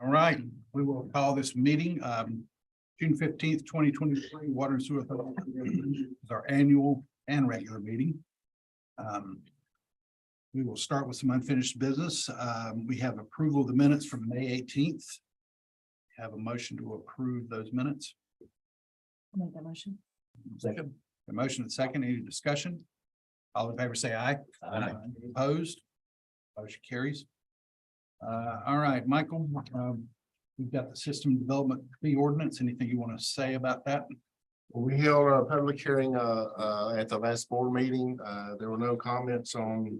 All right, we will call this meeting, June 15th, 2023, Water and Sewer Authority is our annual and regular meeting. We will start with some unfinished business. We have approval of the minutes from May 18th. Have a motion to approve those minutes. I'll make that motion. Second. A motion and second, any discussion? All in favor, say aye. Aye. Any opposed? Motion carries. All right, Michael, we've got the system development fee ordinance. Anything you want to say about that? We held a public hearing at the last board meeting. There were no comments on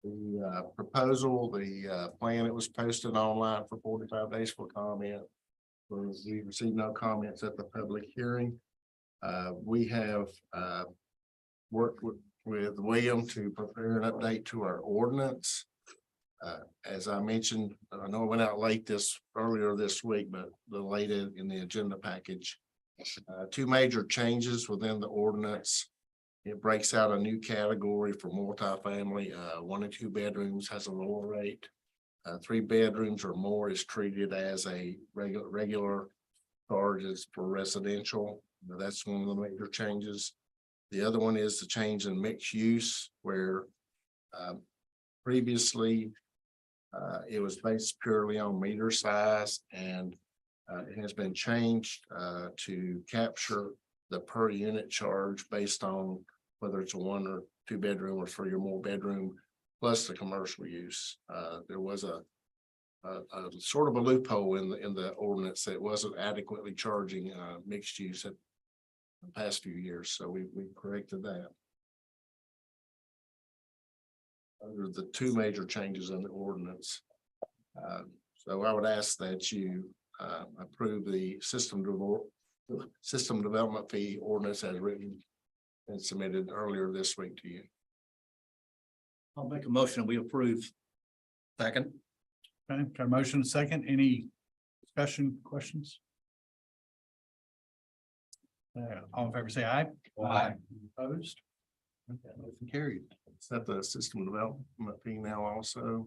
the proposal, the plan that was posted online for 45 days for comment. We received no comments at the public hearing. We have worked with William to prepare an update to our ordinance. As I mentioned, I know it went out earlier this week, but late in the agenda package. Two major changes within the ordinance. It breaks out a new category for multifamily. 1 and 2 bedrooms has a lower rate. 3 bedrooms or more is treated as a regular charges for residential. That's one of the major changes. The other one is the change in mixed use, where previously it was based purely on meter size, and it has been changed to capture the per unit charge based on whether it's a 1 or 2 bedroom or 3 or more bedroom, plus the commercial use. There was a sort of a loophole in the ordinance that wasn't adequately charging mixed use at the past few years, so we corrected that. Those are the two major changes in the ordinance. So I would ask that you approve the system development fee ordinance as written and submitted earlier this week to you. I'll make a motion. We approve. Second. Okay, got a motion and second. Any discussion, questions? All in favor, say aye. Aye. Opposed? Okay, motion carried. Set the system development fee now also.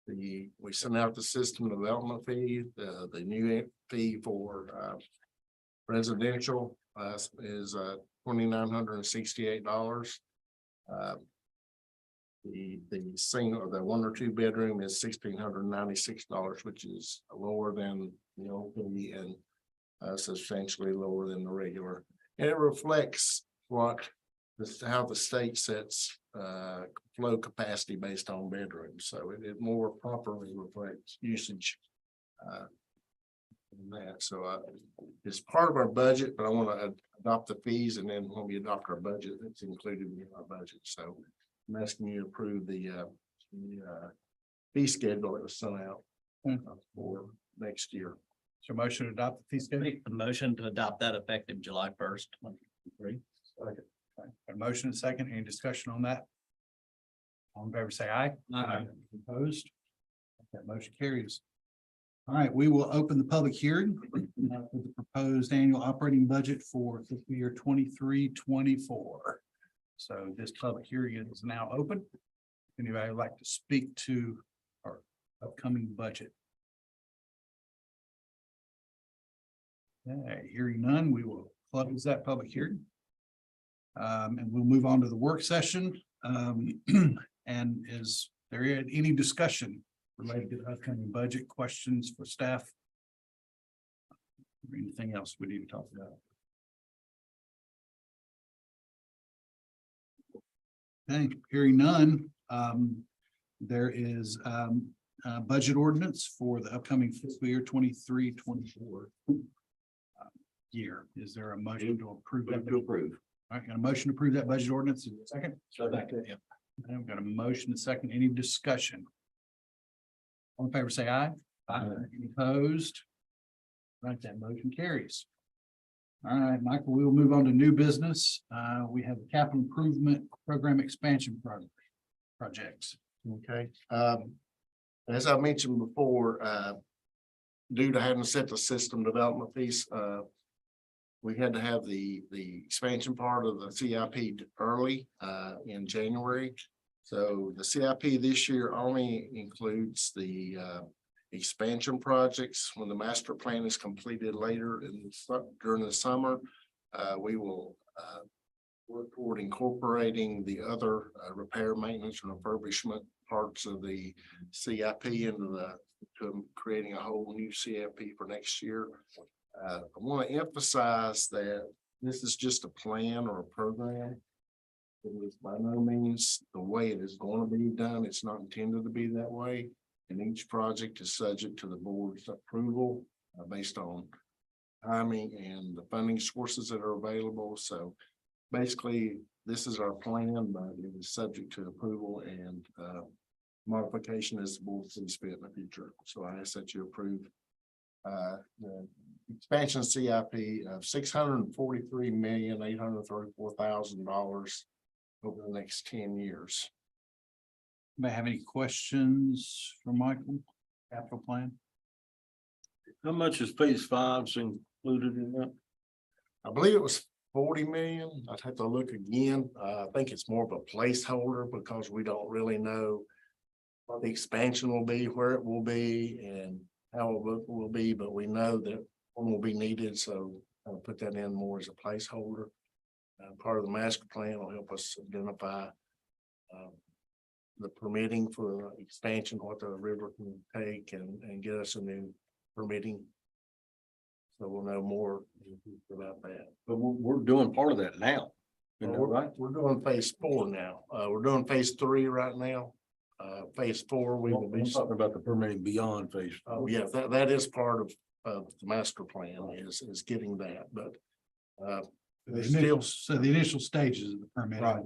We sent out the system development fee, the new fee for residential is $2,968. The single or the 1 or 2 bedroom is $1,696, which is lower than the old fee and substantially lower than the regular. And it reflects how the state sets flow capacity based on bedrooms. So it more properly reflects usage. That. So it's part of our budget, but I want to adopt the fees, and then when we adopt our budget, it's included in our budget. So I'm asking you to approve the fee schedule that was sent out for next year. So motion to adopt the fee schedule. Make a motion to adopt that effective July 1st, 2023. Okay. A motion and second. Any discussion on that? All in favor, say aye. Aye. Opposed? That motion carries. All right, we will open the public hearing for the proposed annual operating budget for fiscal year 23-24. So this public hearing is now open. Anybody would like to speak to our upcoming budget? Okay, hearing none, we will close that public hearing. And we'll move on to the work session. And is there any discussion related to the upcoming budget, questions for staff? Or anything else we need to talk about? Okay, hearing none. There is budget ordinance for the upcoming fiscal year 23-24 year. Is there a motion to approve that? To approve. All right, got a motion to approve that budget ordinance. Is there a second? Second. Yep. I've got a motion and second. Any discussion? All in favor, say aye. Aye. Any opposed? All right, that motion carries. All right, Michael, we will move on to new business. We have the capital improvement program expansion projects. Okay. As I mentioned before, due to having set the system development piece, we had to have the expansion part of the CIP early in January. So the CIP this year only includes the expansion projects. When the master plan is completed later during the summer, we will work toward incorporating the other repair, maintenance, and refurbishment parts of the CIP to creating a whole new CIP for next year. I want to emphasize that this is just a plan or a program. It is by no means the way it is going to be done. It's not intended to be that way. And each project is subject to the board's approval based on timing and the funding sources that are available. So basically, this is our plan, but it is subject to approval and modification as the board sees fit in the future. So I ask that you approve the expansion CIP of $643,834,000 over the next 10 years. May I have any questions for Michael? Capital plan? How much is phase five's included in that? I believe it was 40 million. I'd have to look again. I think it's more of a placeholder because we don't really know what the expansion will be, where it will be, and how it will be, but we know that one will be needed, so I'll put that in more as a placeholder. Part of the master plan will help us identify the permitting for expansion, what the river can take and get us a new permitting. So we'll know more about that. But we're doing part of that now. Isn't that right? We're doing phase 4 now. We're doing phase 3 right now. Phase 4, we will I'm be. talking about the permitting beyond phase. Oh, yeah, that is part of the master plan is getting that, but. So the initial stages of the permit. Right,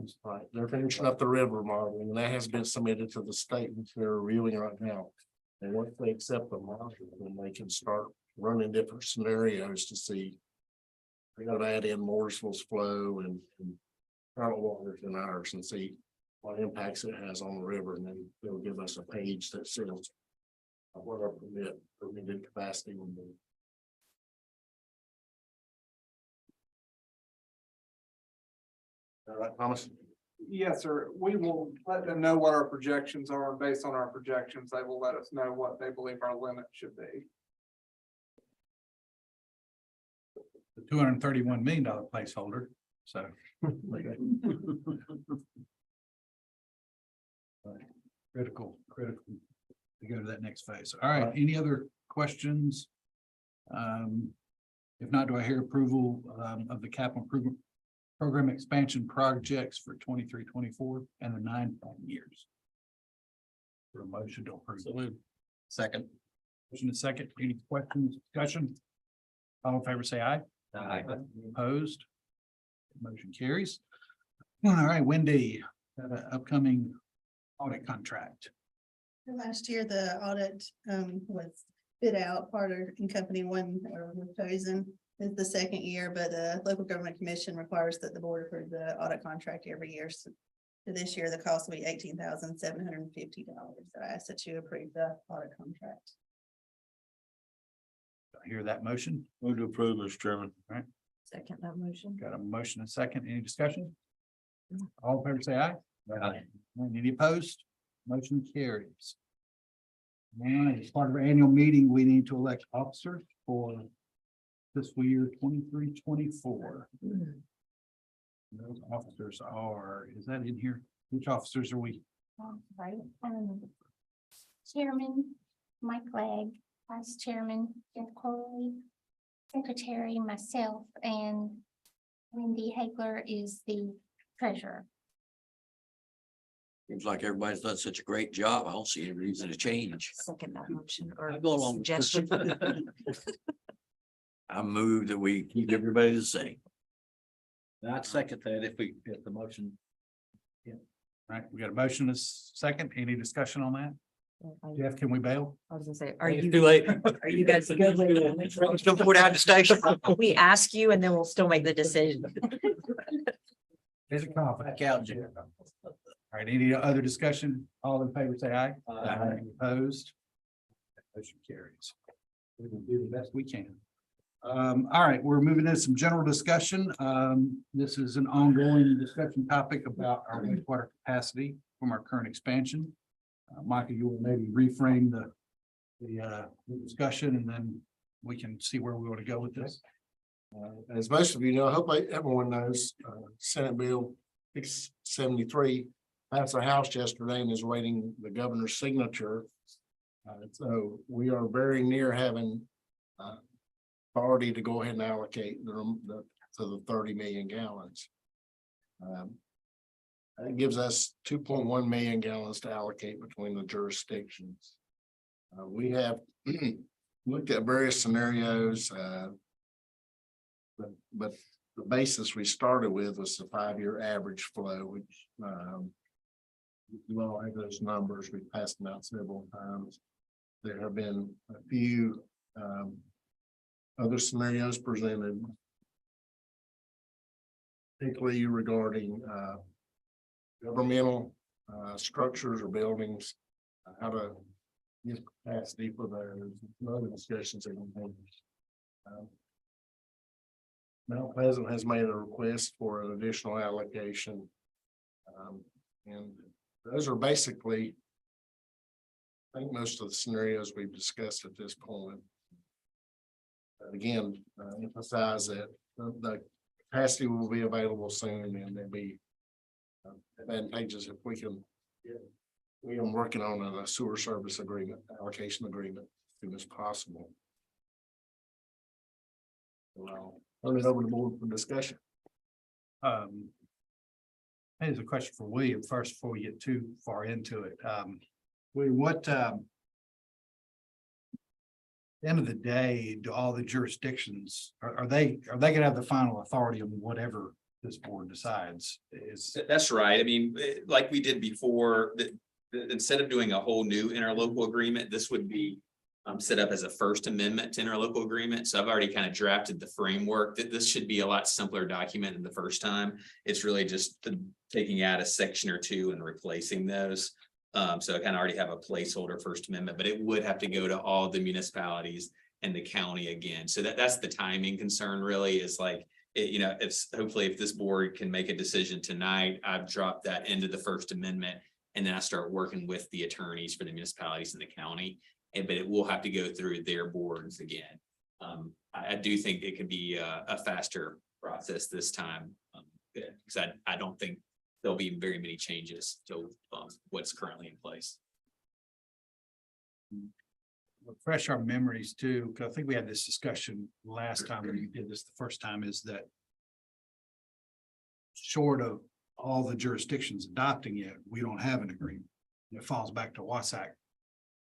they're finishing up the river modeling, and that has been submitted to the state, which they're reviewing right now. And once they accept the model, then they can start running different scenarios to see. They gotta add in Mooresville's flow and tidal waters in ours and see what impacts it has on the river, and then they'll give us a page that says what our permitted capacity will be. All right, Thomas? Yes, sir. We will let them know what our projections are. Based on our projections, they will let us know what they believe our limit should be. The $231 million placeholder, so. Critical to go to that next phase. All right, any other questions? If not, do I hear approval of the capital improvement program expansion projects for 23-24 and the 9 years? For a motion to approve. Second. Motion is second. Any questions, discussion? All in favor, say aye. Aye. Opposed? Motion carries. All right, Wendy, upcoming audit contract. Last year, the audit was bid out, Carter and Company one was chosen. It's the second year, but the local government commission requires that the board approve the audit contract every year. So this year, the cost will be $18,750. So I ask that you approve the audit contract. Do I hear that motion? Move to approve, Mr. Chairman. Second that motion. Got a motion and second. Any discussion? All in favor, say aye. Aye. Any opposed? Motion carries. And as part of our annual meeting, we need to elect officers for fiscal year 23-24. Those officers are, is that in here? Which officers are we? Right. Chairman Mike Legg, Vice Chairman Jeff Corley, Secretary myself, and Wendy Hagler is the treasurer. Seems like everybody's done such a great job. I don't see any reason to change. Second that motion or I go along with this. suggestion. I move that we keep everybody the same. I'd second that if the motion. Right, we got a motion and a second. Any discussion on that? Jeff, can we bail? I was gonna say, are It's you, too late. are you guys good with it? Still put out the station. We ask you and then we'll still make the decision. There's a conflict. Back out, Jim. All right, any other discussion? All in favor, say aye. Aye. Opposed? Motion carries. We will do the best we can. All right, we're moving into some general discussion. This is an ongoing discussion topic about our wastewater capacity. from our current expansion. Micah, you will maybe reframe the discussion and then we can see where we want to go with this. As most of you know, I hope everyone knows, Senate Bill 673 passed the House yesterday and is waiting the governor's signature. So we are very near having authority to go ahead and allocate to the 30 million gallons. That gives us 2.1 million gallons to allocate between the jurisdictions. We have looked at various scenarios, but the basis we started with was the 5-year average flow, which you all have those numbers. We've passed them out several times. There have been a few other scenarios presented, particularly regarding governmental structures or buildings, how to get capacity for those, and other discussions that we have. Mount Pleasant has made a request for an additional allocation. And those are basically, I think, most of the scenarios we've discussed at this point. But again, emphasize that the capacity will be available soon and they'll be advantageous if we can. We are working on a sewer service agreement, allocation agreement as soon as possible. Well, turn it over to the board for discussion. Here's a question for William first before we get too far into it. William, what end of the day, do all the jurisdictions, are they gonna have the final authority on whatever this board decides? That's right. I mean, like we did before, instead of doing a whole new interlocal agreement, this would be set up as a first amendment to interlocal agreement. So I've already kind of drafted the framework that this should be a lot simpler document than the first time. It's really just taking out a section or two and replacing those. So I kind of already have a placeholder first amendment, but it would have to go to all the municipalities and the county again. So that's the timing concern really is like, it's hopefully if this board can make a decision tonight, I've dropped that into the first amendment. And then I start working with the attorneys for the municipalities in the county. But it will have to go through their boards again. I do think it could be a faster process this time. Because I don't think there'll be very many changes to what's currently in place. Refresh our memories too, because I think we had this discussion last time when you did this the first time, is that short of all the jurisdictions adopting it, we don't have an agreement. It falls back to WSACC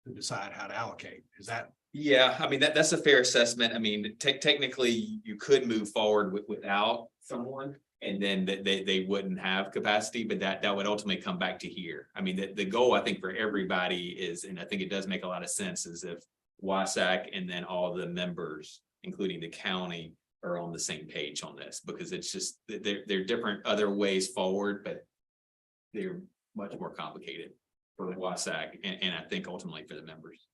to decide how to allocate. Is that? Yeah, I mean, that's a fair assessment. I mean, technically you could move forward without someone and then they wouldn't have capacity, but that would ultimately come back to here. I mean, the goal I think for everybody is, and I think it does make a lot of sense, is if WSACC and then all the members, including the county, are on the same page on this, because it's just, they're different other ways forward, but they're much more complicated for the WSACC and I think ultimately for the members.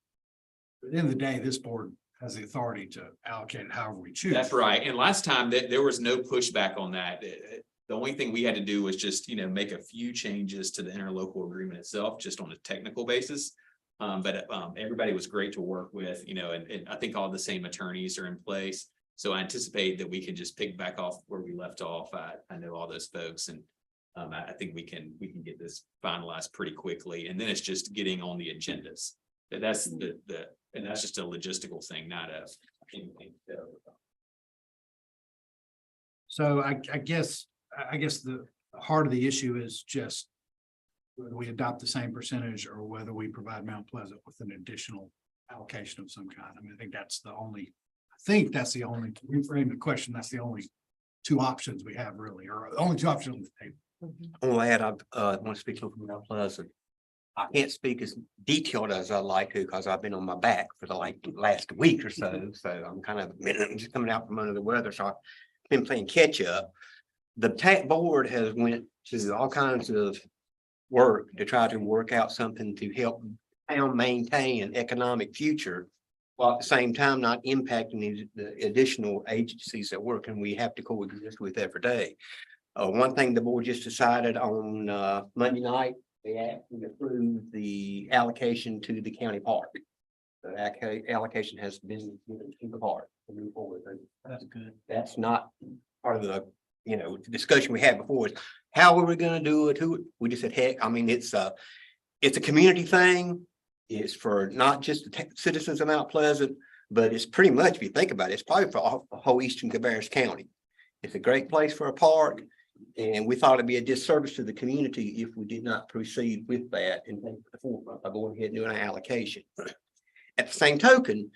At the end of the day, this board has the authority to allocate it however we choose. That's right. And last time there was no pushback on that. The only thing we had to do was just, make a few changes to the interlocal agreement itself, just on a technical basis. But everybody was great to work with, and I think all the same attorneys are in place. So I anticipate that we can just pick back off where we left off. I know all those folks, and I think we can get this finalized pretty quickly. And then it's just getting on the agendas. That's and that's just a logistical thing, not anything. So I guess the heart of the issue is just whether we adopt the same percentage or whether we provide Mount Pleasant with an additional allocation of some kind. I mean, I think that's the only, reframe the question, that's the only two options we have really, or only two options on the table. I'm gonna add, I want to speak from Mount Pleasant. I can't speak as detailed as I'd like to because I've been on my back for the last week or so. So I'm kind of just coming out from under the weather. So I've been playing catch up. The TAC board has went to all kinds of work to try to work out something to help town maintain an economic future, while at the same time not impacting the additional agencies that work and we have to coexist with every day. One thing the board just decided on Monday night they actually approved the allocation to the county park. The allocation has been given to the park to move forward. That's good. That's not part of the, discussion we had before is how are we gonna do it? We just said, heck, I mean, it's a community thing. It's for not just the citizens of Mount Pleasant, but it's pretty much, if you think about it, it's probably for the whole eastern Cabarrus County. It's a great place for a park. And we thought it'd be a disservice to the community if we did not proceed with that and take the forefront by going ahead and doing an allocation. At the same token,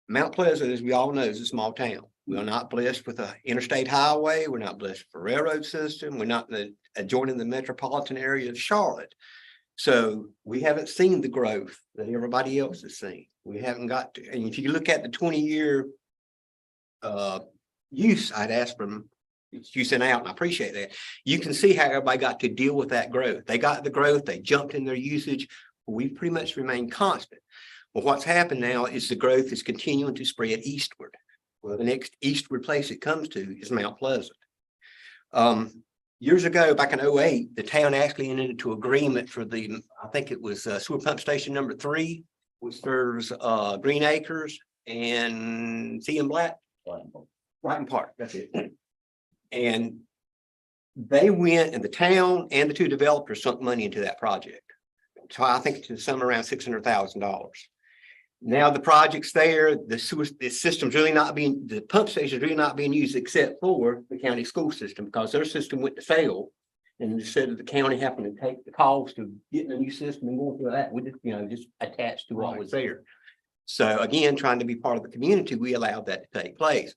Mount Pleasant, as we all know, is a small town. We are not blessed with an interstate highway. We're not blessed with a railroad system. We're not adjoining the metropolitan area of Charlotte. So we haven't seen the growth that everybody else has seen. We haven't got to, and if you look at the 20-year use, I'd ask from you sent out, and I appreciate that. You can see how everybody got to deal with that growth. They got the growth, they jumped in their usage. We've pretty much remained constant. Well, what's happened now is the growth is continuing to spread eastward. Well, the next eastward place it comes to is Mount Pleasant. Years ago, back in 2008, the town actually entered into agreement for the, I think it was sewer pump station number 3, which serves Green Acres and CM Black. Brighton Park, that's it. And they went, and the town and the 2 developers sunk money into that project. So I think it's somewhere around $600,000. Now the project's there, the system's really not being, the pump station's really not being used except for the county school system because their system went to fail. And instead of the county having to take the cost of getting a new system and going through that, we just, just attached to what was there. So again, trying to be part of the community, we allowed that to take place.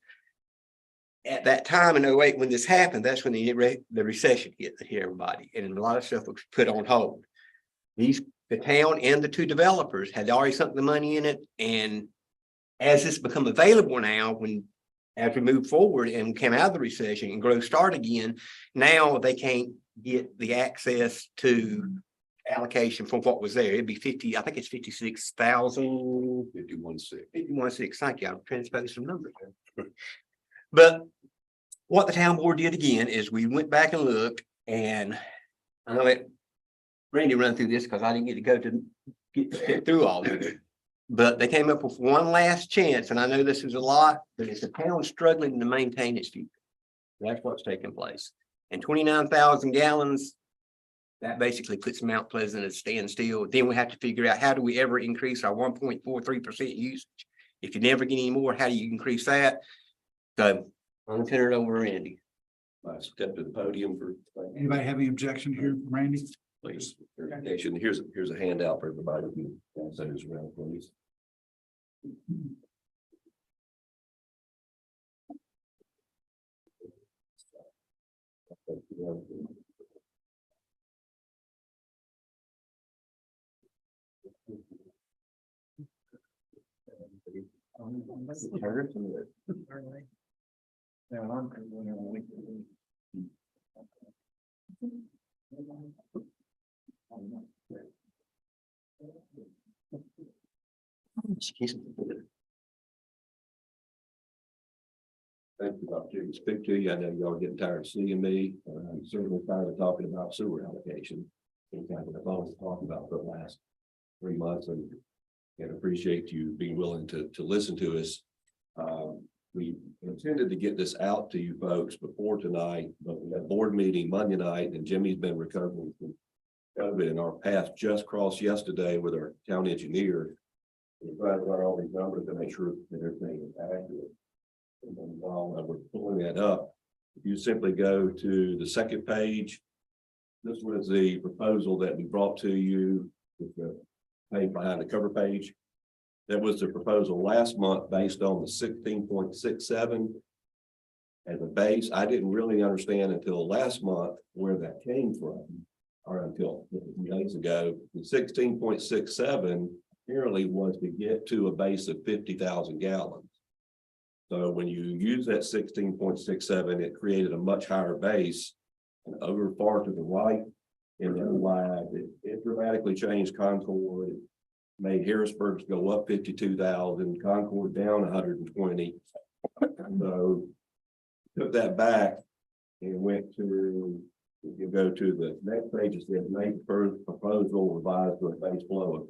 At that time in 2008, when this happened, that's when the recession hit everybody, and a lot of stuff was put on hold. The town and the 2 developers had already sunk the money in it, and as it's become available now, as we move forward and came out of the recession and growth started again, now they can't get the access to allocation from what was there. It'd be 50, I think it's 56,000. 51.6. 51.6. Thank you. I'm transposing some numbers there. But what the town board did again is we went back and looked, and I know that Randy run through this because I didn't get to go to get through all of it. But they came up with one last chance, and I know this is a lot, but it's a town struggling to maintain its future. That's what's taking place. And 29,000 gallons, that basically puts Mount Pleasant at a standstill. Then we have to figure out how do we ever increase our 1.43% usage. If you never get any more, how do you increase that? So I'm gonna turn it over to Randy. I step to the podium for. Anybody have any objection here, Randy? Please, clarification. Here's a handout for everybody who send this around, please. Thank you, Dr. To speak to you. I know y'all getting tired of seeing me. I'm certainly tired of talking about sewer allocation. It's kind of what I've talked about for the last 3 months, and appreciate you being willing to listen to us. We intended to get this out to you folks before tonight, but we had a board meeting Monday night, and Jimmy's been recovering from COVID, and our path just crossed yesterday with our town engineer. We're trying to run all these numbers to make sure that everything is accurate. And then while we're pulling that up, if you simply go to the second page, this was the proposal that we brought to you with the page behind the cover page. That was the proposal last month based on the 16.67 as a base. I didn't really understand until last month where that came from, or until a few days ago. The 16.67 apparently was to get to a base of 50,000 gallons. So when you use that 16.67, it created a much higher base. And over far to the right in the line, it dramatically changed Concord. It made Harrisburg's go up 52,000, Concord down 120. So took that back and went to If you go to the next page, it says make proposal revised to a base flow of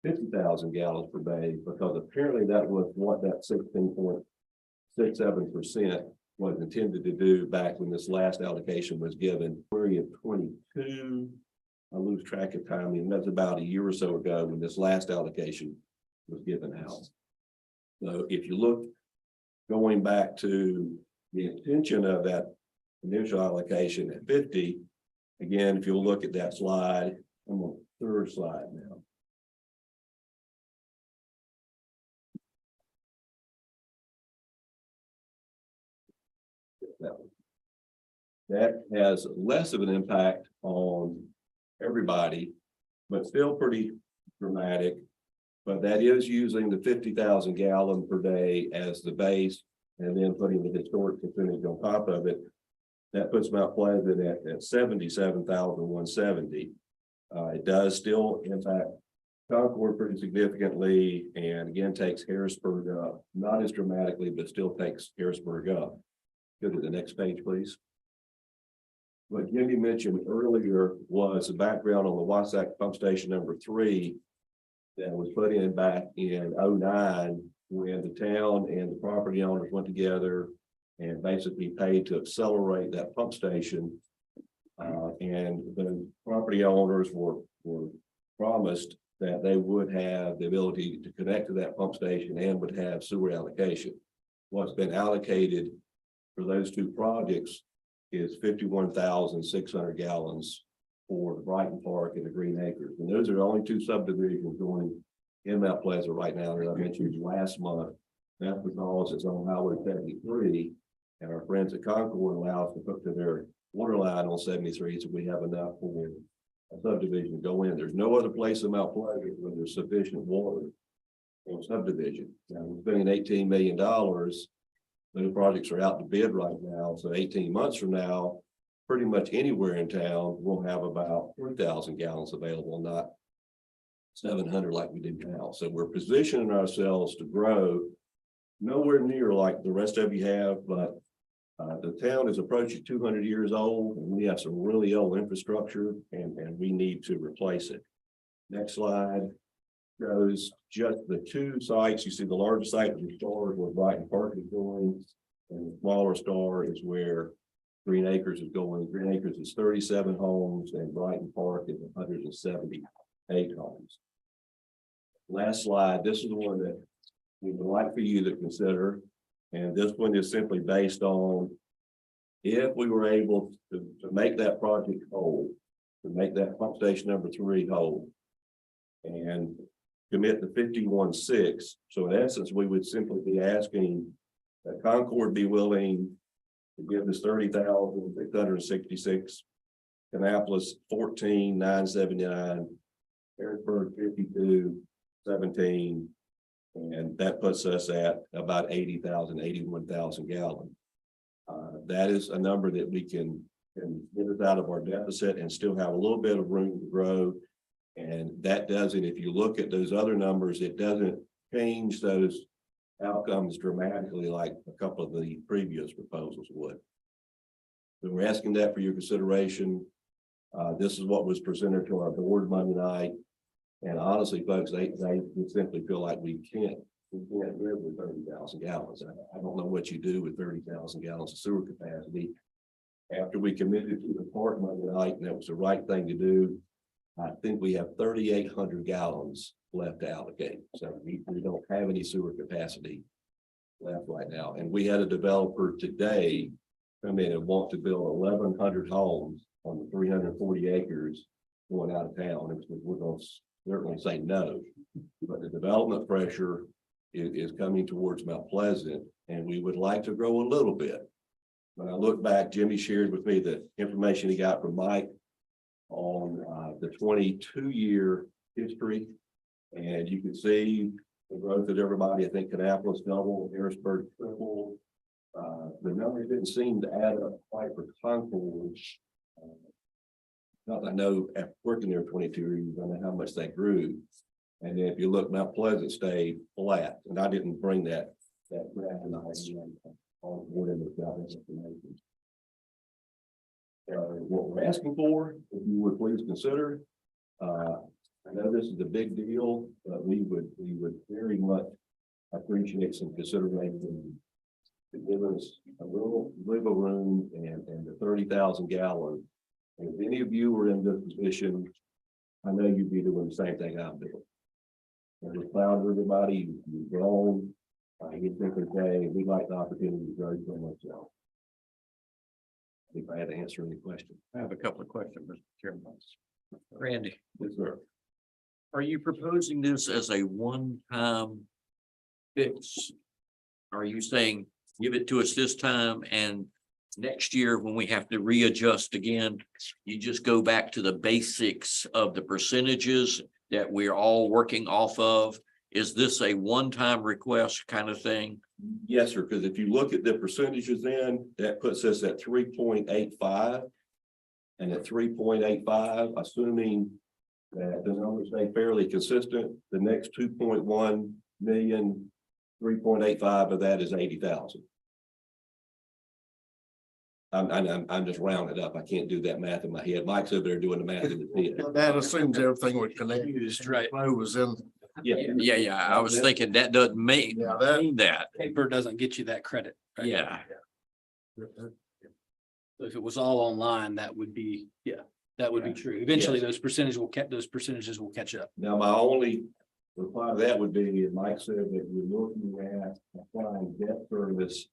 50,000 gallons per day, because apparently that was what that 16.67% was intended to do back when this last allocation was given. February of 22, I lose track of time, and that's about a year or so ago when this last allocation was given out. So if you look, going back to the intention of that initial allocation at 50, again, if you'll look at that slide, I'm on the third slide now. That has less of an impact on everybody, but still pretty dramatic. But that is using the 50,000 gallon per day as the base and then putting the historic percentage on top of it. That puts Mount Pleasant at 77,170. It does still impact Concord pretty significantly, and again takes Harrisburg up, not as dramatically, but still takes Harrisburg up. Go to the next page, please. What Jimmy mentioned earlier was the background on the WSACC pump station number 3 that was put in back in 09 when the town and the property owners went together and basically paid to accelerate that pump station. And the property owners were promised that they would have the ability to connect to that pump station and would have sewer allocation. What's been allocated for those two projects is 51,600 gallons for the Brighton Park and the Green Acres. And those are the only two subdivisions going in Mount Pleasant right now, as I mentioned last month. That's because it's on Highway 73, and our friends at Concord allow us to hook to their water line on 73, so we have enough for a subdivision to go in. There's no other place in Mount Pleasant where there's sufficient water for a subdivision. Now, we're spending $18 million. Those projects are out to bid right now, so 18 months from now, pretty much anywhere in town, we'll have about 3,000 gallons available, not 700 like we do now. So we're positioning ourselves to grow nowhere near like the rest of you have, but the town is approaching 200 years old, and we have some really old infrastructure, and we need to replace it. Next slide shows just the two sites. You see the largest site is where Brighton Park is going, and the smaller star is where Green Acres is going. Green Acres is 37 homes, and Brighton Park is 178 homes. Last slide, this is the one that we would like for you to consider. And this one is simply based on if we were able to make that project whole, to make that pump station number 3 whole, and commit to 51.6. So in essence, we would simply be asking that Concord be willing to give us 30,666, Kannapolis 14,979, Harrisburg 52,17. And that puts us at about 80,000, 81,000 gallons. That is a number that we can get us out of our deficit and still have a little bit of room to grow. And that doesn't, if you look at those other numbers, it doesn't change those outcomes dramatically like a couple of the previous proposals would. So we're asking that for your consideration. This is what was presented to our board Monday night. And honestly, folks, they simply feel like we can't live with 30,000 gallons. I don't know what you do with 30,000 gallons of sewer capacity. After we committed to the park Monday night, and that was the right thing to do, I think we have 3,800 gallons left to allocate. So we don't have any sewer capacity left right now. And we had a developer today come in and want to build 1,100 homes on the 340 acres going out of town. And we're going to certainly say no, but the development pressure is coming towards Mount Pleasant, and we would like to grow a little bit. When I look back, Jimmy shared with me the information he got from Mike on the 22-year history, and you can see the growth of everybody. I think Kannapolis doubled, Harrisburg tripled. The numbers didn't seem to add up quite for Concord. Not that I know after working there 22 years, I know how much they grew. And then if you look, Mount Pleasant stayed flat, and I didn't bring that graph on board in the information. what we're asking for, if you would please consider. I know this is a big deal, but we would very much appreciate some consideration to give us a little wiggle room and the 30,000 gallon. And if any of you were in this position, I know you'd be doing the same thing I'm doing. And we're proud of everybody, you've grown, you think okay, we like the opportunity to grow so much now. If I had to answer any question. I have a couple of questions, Mr. Chairman. Randy, Yes, sir. are you proposing this as a one-time fix? Are you saying, give it to us this time and next year when we have to readjust again, you just go back to the basics of the percentages that we're all working off of? Is this a one-time request kind of thing? Yes, sir, because if you look at the percentages then, that puts us at 3.85. And at 3.85, assuming that the numbers stay fairly consistent, the next 2.1 million, 3.85 of that is 80,000. I'm just rounding it up. I can't do that math in my head. Mike's over there doing the math in his head. That assumes everything would connect. Right. Flow was in. Yeah, I was thinking that doesn't mean Yeah, that- mean that. Paper doesn't get you that credit. right? Yeah, So if it was all online, that would be, that would be true. Eventually, those percentages will catch up. Now, my only reply to that would be, as Mike said, that we're looking at applying debt service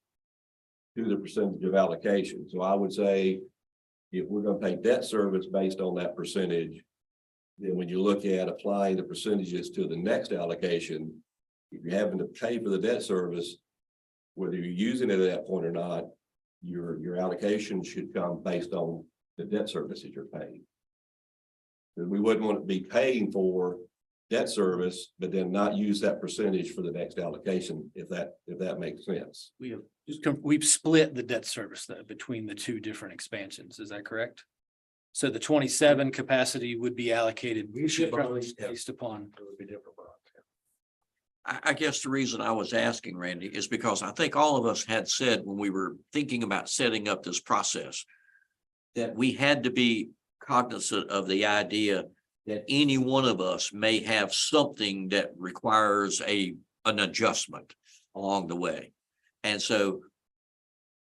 to the percentage of allocation. So I would say, if we're gonna pay debt service based on that percentage, then when you look at applying the percentages to the next allocation, if you're having to pay for the debt service, whether you're using it at that point or not, your allocation should come based on the debt service that you're paying. And we wouldn't want to be paying for debt service, but then not use that percentage for the next allocation, if that makes sense. We've split the debt service though between the two different expansions. Is that correct? So the 27 capacity would be allocated differently based upon. I guess the reason I was asking, Randy, is because I think all of us had said when we were thinking about setting up this process that we had to be cognizant of the idea that any one of us may have something that requires an adjustment along the way. And so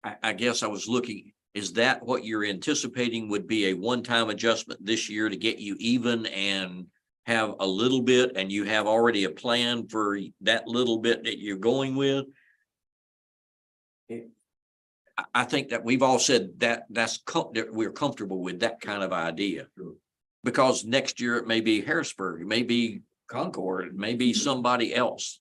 I guess I was looking, is that what you're anticipating would be a one-time adjustment this year to get you even and have a little bit, and you have already a plan for that little bit that you're going with? I think that we've all said that that we're comfortable with that kind of idea. Because next year it may be Harrisburg, it may be Concord, it may be somebody else.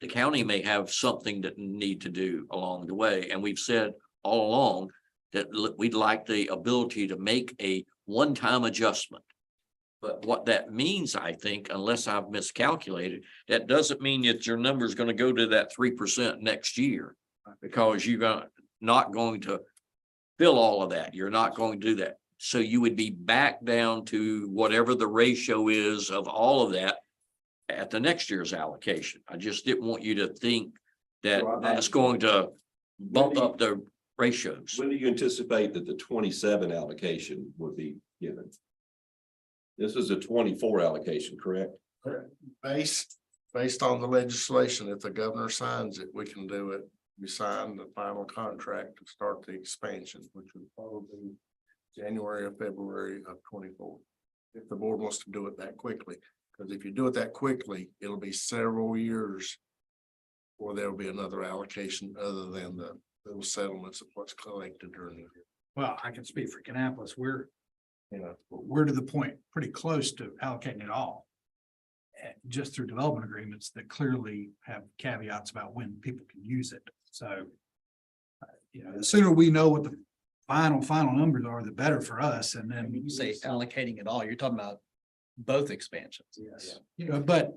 The county may have something that need to do along the way. And we've said all along that we'd like the ability to make a one-time adjustment. But what that means, I think, unless I've miscalculated, that doesn't mean that your number is going to go to that 3% next year. Because you're not going to fill all of that. You're not going to do that. So you would be back down to whatever the ratio is of all of that at the next year's allocation. I just didn't want you to think that that's going to bump up the ratios. When do you anticipate that the 27 allocation would be given? This is a 24 allocation, correct? Based on the legislation, if the governor signs it, we can do it. We sign the final contract to start the expansion, which would probably be January or February of 24. If the board wants to do it that quickly, because if you do it that quickly, it'll be several years or there'll be another allocation other than the little settlements of what's collected during the year. Well, I can speak for Kannapolis. We're to the point pretty close to allocating it all. Just through development agreements that clearly have caveats about when people can use it. So, the sooner we know what the final numbers are, the better for us. And then When you say allocating it all, you're talking about both expansions. yes, but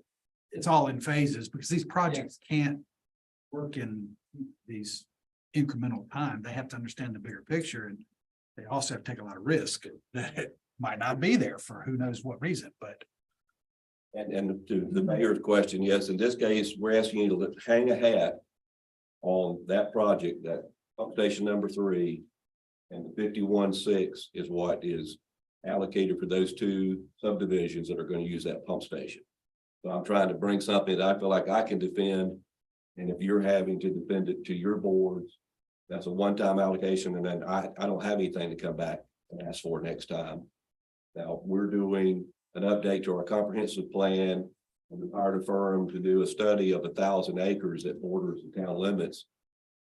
it's all in phases because these projects can't work in these incremental time. They have to understand the bigger picture, and they also have to take a lot of risk that it might not be there for who knows what reason, but. And to the mayor's question, yes, in this case, we're asking you to hang a hat on that project, that pump station number 3, And the 51.6 is what is allocated for those two subdivisions that are going to use that pump station. So I'm trying to bring something that I feel like I can defend. And if you're having to defend it to your boards, that's a one-time allocation, and then I don't have anything to come back and ask for next time. Now, we're doing an update to our comprehensive plan, and we hired a firm to do a study of 1,000 acres that borders the town limits.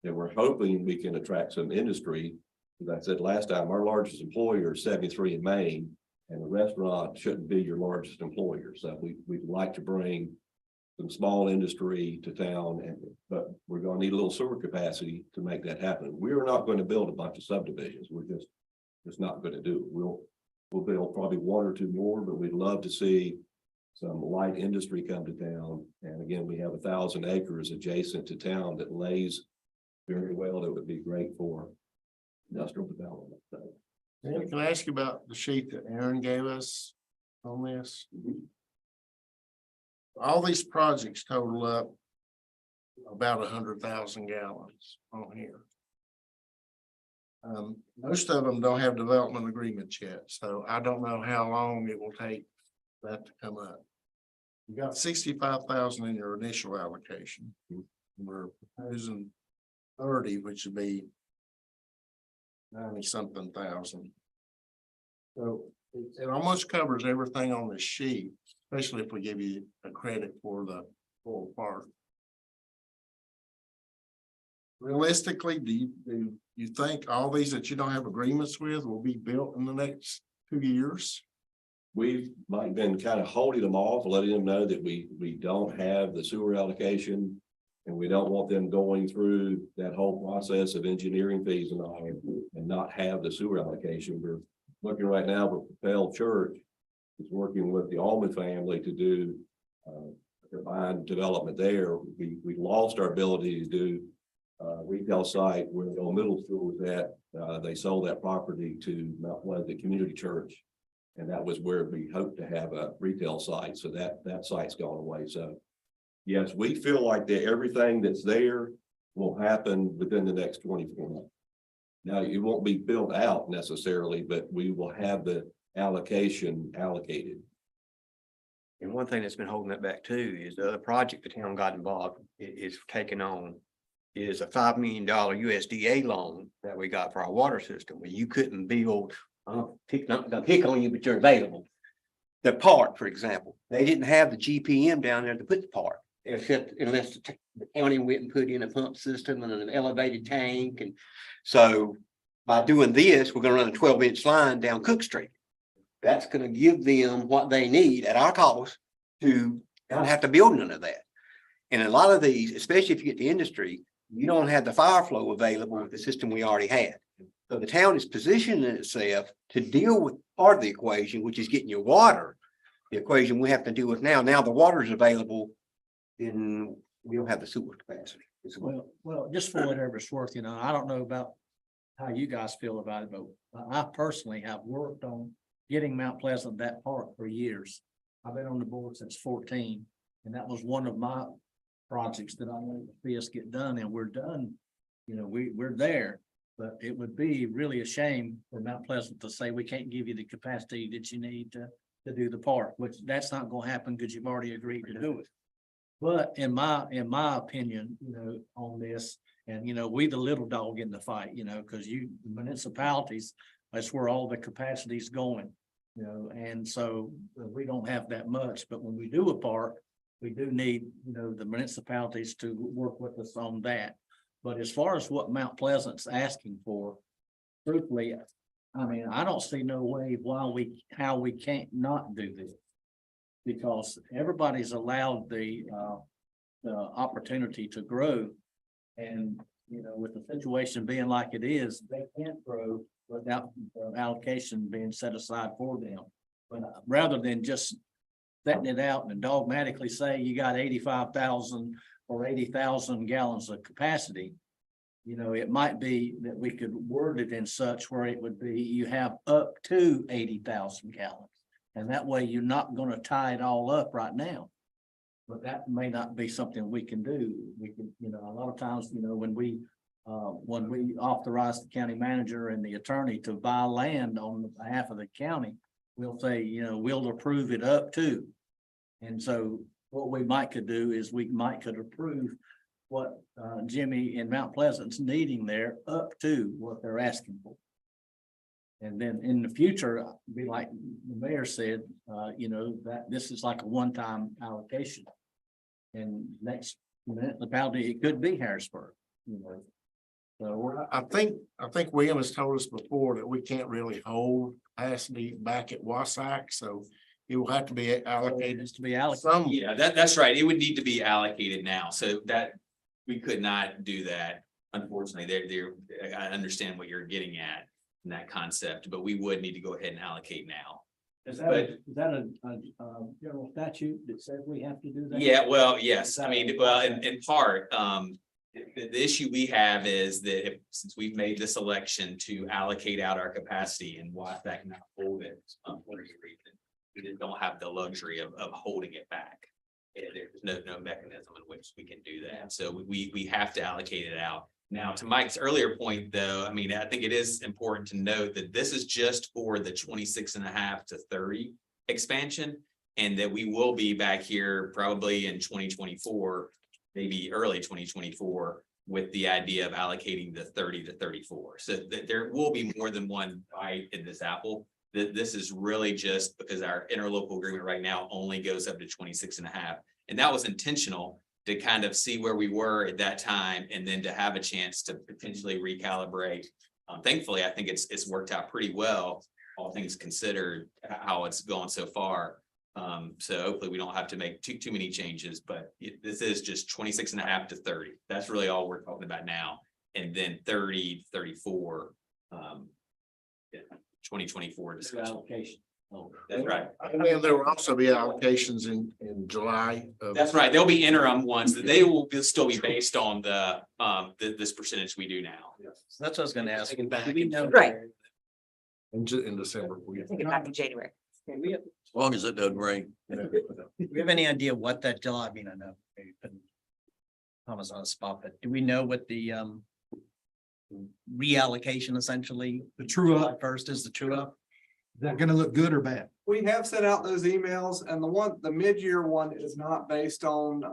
And we're hoping we can attract some industry. As I said last time, our largest employer is 73 in Maine, and the restaurant shouldn't be your largest employer. So we'd like to bring some small industry to town, but we're gonna need a little sewer capacity to make that happen. We're not going to build a bunch of subdivisions. We're just not going to do it. We'll build probably one or two more, but we'd love to see some light industry come to town. And again, we have 1,000 acres adjacent to town that lays very well. That would be great for industrial development. So, Can I ask you about the sheet that Aaron gave us on this? All these projects total up about 100,000 gallons on here. Most of them don't have development agreements yet, so I don't know how long it will take that to come up. You got 65,000 in your initial allocation. We're proposing 30, which would be 90-something thousand. So it almost covers everything on the sheet, especially if we give you a credit for the full part. Realistically, do you think all these that you don't have agreements with will be built in the next 2 years? we've like been kind of holding them off, letting them know that we don't have the sewer allocation. And we don't want them going through that whole process of engineering fees and all and not have the sewer allocation. We're looking right now for Propel Church is working with the Allman family to do combined development there. We lost our ability to do retail site where the old middle school was at. They sold that property to Mount Pleasant Community Church. And that was where we hoped to have a retail site. So that site's gone away. So yes, we feel like that everything that's there will happen within the next 24 months. Now, it won't be built out necessarily, but we will have the allocation allocated. And one thing that's been holding that back too is the other project the town got involved is taking on is a $5 million USDA loan that we got for our water system, where you couldn't build, not gonna pick on you, but you're available. The park, for example, they didn't have the GPM down there to put the park, except unless the county went and put in a pump system and an elevated tank. And so by doing this, we're gonna run a 12-inch line down Cook Street. That's gonna give them what they need at our cost to not have to build none of that. And a lot of these, especially if you get to industry, you don't have the fire flow available with the system we already had. So the town is positioning itself to deal with part of the equation, which is getting your water. The equation we have to deal with now. Now the water is available, then we don't have the sewer capacity as well. Well, just for whatever it's worth, I don't know about how you guys feel about it, but I personally have worked on getting Mount Pleasant that park for years. I've been on the board since 14, and that was one of my projects that I wanted to see us get done, and we're done. We're there, but it would be really a shame for Mount Pleasant to say we can't give you the capacity that you need to do the park, which that's not going to happen because you've already agreed to do it. But in my opinion, on this, and we the little dog in the fight, because the municipalities, that's where all the capacity is going, and so we don't have that much. But when we do a park, we do need, the municipalities to work with us on that. But as far as what Mount Pleasant's asking for, truthfully, I don't see no way how we can't not do this. Because everybody's allowed the opportunity to grow. And, with the situation being like it is, they can't grow without allocation being set aside for them. But rather than just setting it out and dogmatically say you got 85,000 or 80,000 gallons of capacity, it might be that we could word it in such where it would be you have up to 80,000 gallons. And that way you're not going to tie it all up right now. But that may not be something we can do. We can, a lot of times, when we when we authorize the county manager and the attorney to buy land on behalf of the county, we'll say, you know, we'll approve it up to. And so what we might could do is we might could approve what Jimmy in Mount Pleasant's needing there up to what they're asking for. And then in the future, be like the mayor said, you know, that this is like a one-time allocation. And next municipality, it could be Harrisburg, you know. So I think William has told us before that we can't really hold capacity back at WSAC, so it will have to be allocated. it's to be allocated. Some, Yeah, that's right. It would need to be allocated now, so that we could not do that. Unfortunately, I understand what you're getting at in that concept, but we would need to go ahead and allocate now. Is that a general statute that says we have to do that? Yeah, well, yes, I mean, well, in part, the issue we have is that since we've made this election to allocate out our capacity and WSAC cannot hold it, for any reason, we just don't have the luxury of holding it back. There's no mechanism in which we can do that. So we have to allocate it out. Now, to Mike's earlier point, though, I mean, I think it is important to note that this is just for the 26.5 to 30 expansion, and that we will be back here probably in 2024, maybe early 2024, with the idea of allocating the 30 to 34. So that there will be more than one bite in this apple. This is really just because our interlocal agreement right now only goes up to 26.5. And that was intentional to kind of see where we were at that time, and then to have a chance to potentially recalibrate. Thankfully, I think it's worked out pretty well, all things considered, how it's gone so far. So hopefully we don't have to make too many changes, but this is just 26.5 to 30. That's really all we're talking about now. And then 30, 34, 2024 discussion. Allocation. Oh, That's right. and then there will also be allocations in July. That's right. There'll be interim ones that they will still be based on this percentage we do now. So that's what I was gonna ask. Back Do we in know? Right. In December. Take it back in January. As long as it doesn't rain. Do we have any idea what that July, I mean, I know. maybe putting Thomas on the spot, but do we know what the reallocation essentially? The true up, First is the true up. is that gonna look good or bad? We have sent out those emails, and the mid-year one is not based on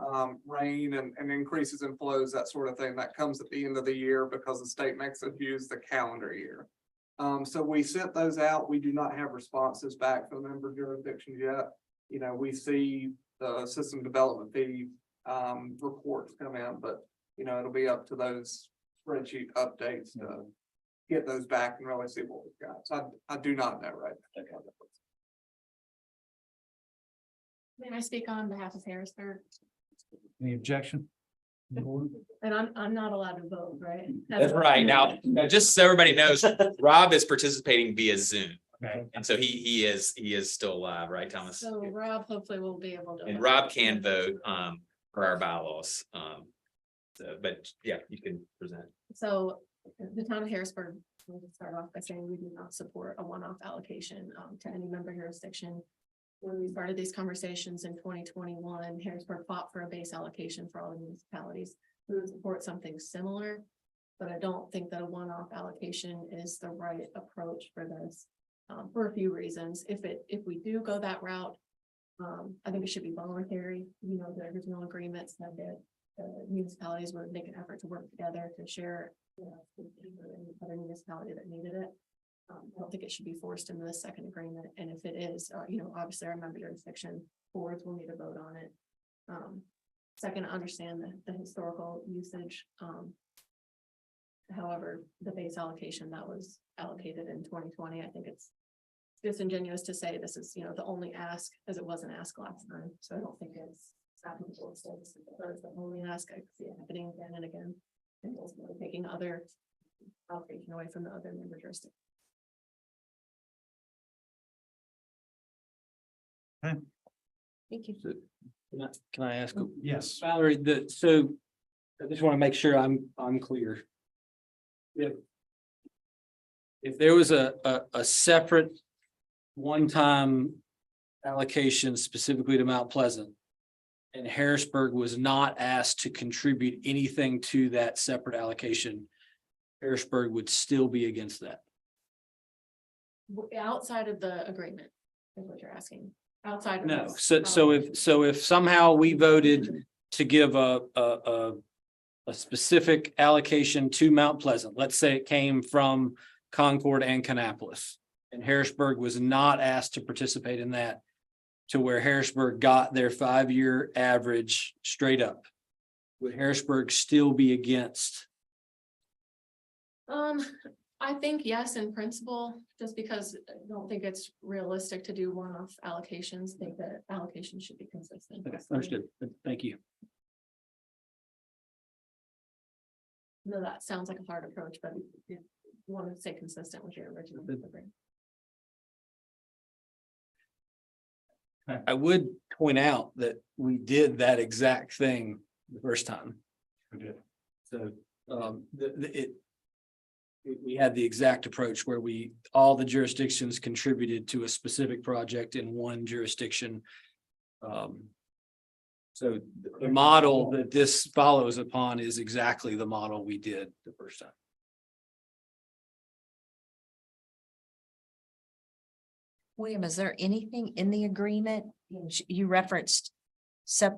rain and increases in flows, that sort of thing. That comes at the end of the year because the state makes us use the calendar year. So we sent those out. We do not have responses back from member jurisdictions yet. You know, we see the system development fee reports come in, but you know, it'll be up to those spreadsheet updates to get those back and really see what we've got. So I do not know right now. May I speak on behalf of Harrisburg? Any objection? And I'm not allowed to vote, right? That's right. Now, just so everybody knows, Rob is participating via Zoom. Okay. And so he is still alive, right, Thomas? So Rob hopefully will be able to. And Rob can vote for our bylaws. So, but yeah, you can present. So the town of Harrisburg, we'll start off by saying we do not support a one-off allocation to any member jurisdiction. When we started these conversations in 2021, Harrisburg fought for a base allocation for all the municipalities. We would support something similar, but I don't think that a one-off allocation is the right approach for this. For a few reasons. If we do go that route, I think it should be voluntary. You know, the original agreements that municipalities would make an effort to work together to share, you know, with any other municipality that needed it. I don't think it should be forced into the second agreement, and if it is, you know, obviously our member jurisdiction boards will need to vote on it. Second, understand the historical usage. However, the base allocation that was allocated in 2020, I think it's disingenuous to say this is, you know, the only ask, as it wasn't asked last time, so I don't think it's applicable to say this is the only ask. I see it happening again and again, and ultimately taking other allocation away from the other member jurisdictions. Thank you. Can I ask? Yes. Valerie, so I just want to make sure I'm clear. If there was a separate one-time allocation specifically to Mount Pleasant, and Harrisburg was not asked to contribute anything to that separate allocation, Harrisburg would still be against that. Outside of the agreement, is what you're asking, outside of. No, this so if somehow we voted to give a specific allocation to Mount Pleasant, let's say it came from Concord and Kannapolis, and Harrisburg was not asked to participate in that, to where Harrisburg got their 5-year average straight up, would Harrisburg still be against? I think yes, in principle, just because I don't think it's realistic to do one-off allocations. I think that allocation should be consistent. Okay, understood. Thank you. No, that sounds like a hard approach, but you want to stay consistent with your original agreement. I would point out that we did that exact thing the first time. We did. So, we had the exact approach where all the jurisdictions contributed to a specific project in one jurisdiction. So the model that this follows upon is exactly the model we did the first time. William, is there anything in the agreement? You referenced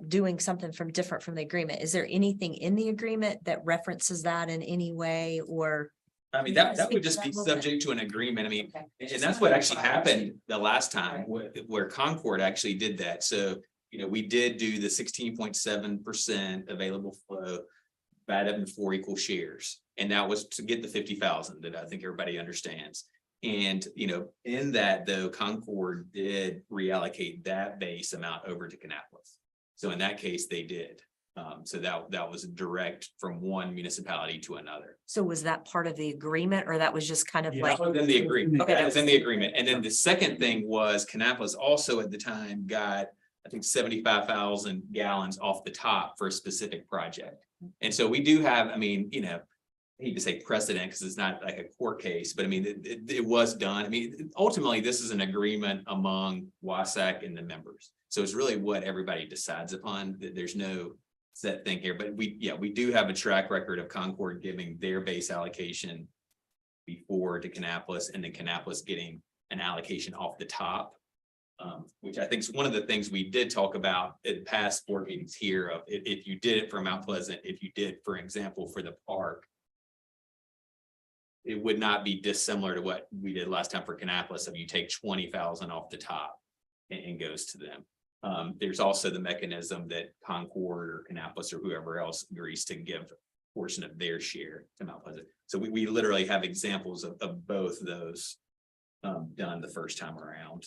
doing something different from the agreement. Is there anything in the agreement that references that in any way, or? I mean, that would just be subject to an agreement. I mean, and that's what actually happened the last time where Concord actually did that. So, we did do the 16.7% available flow divided up in 4 equal shares. And that was to get the 50,000 that I think everybody understands. And, in that though, Concord did reallocate that base amount over to Kannapolis. So in that case, they did. So that was direct from one municipality to another. So was that part of the agreement, or that was just kind of like? That was in the agreement. Okay, That was in the agreement. And then the second thing was Kannapolis also at the time got, I think, 75,000 gallons off the top for a specific project. And so we do have, I mean, I hate to say precedent because it's not like a court case, but I mean, it was done. I mean, ultimately, this is an agreement among WSACC and the members. So it's really what everybody decides upon. There's no set thing here, but we do have a track record of Concord giving their base allocation before to Kannapolis, and then Kannapolis getting an allocation off the top. Which I think is one of the things we did talk about in past board meetings here of if you did it for Mount Pleasant, if you did, for example, for the park, it would not be dissimilar to what we did last time for Kannapolis. If you take 20,000 off the top and goes to them. There's also the mechanism that Concord or Kannapolis or whoever else agrees to give a portion of their share to Mount Pleasant. So we literally have examples of both those done the first time around.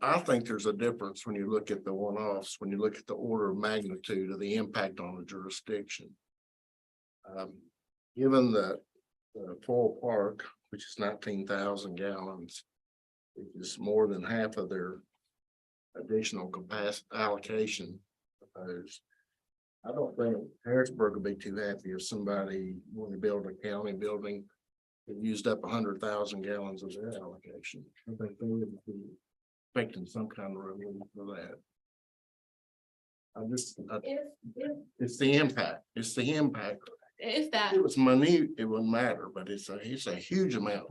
I think there's a difference when you look at the one-offs, when you look at the order of magnitude of the impact on the jurisdiction. Given the full park, which is 19,000 gallons, which is more than half of their additional capacity allocation proposed. I don't think Harrisburg would be too happy if somebody wanted to build a county building that used up 100,000 gallons of their allocation. I think they would be expecting some kind of relief for that. It's the impact. It's the impact. If that, If it was money, it wouldn't matter, but it's a huge amount.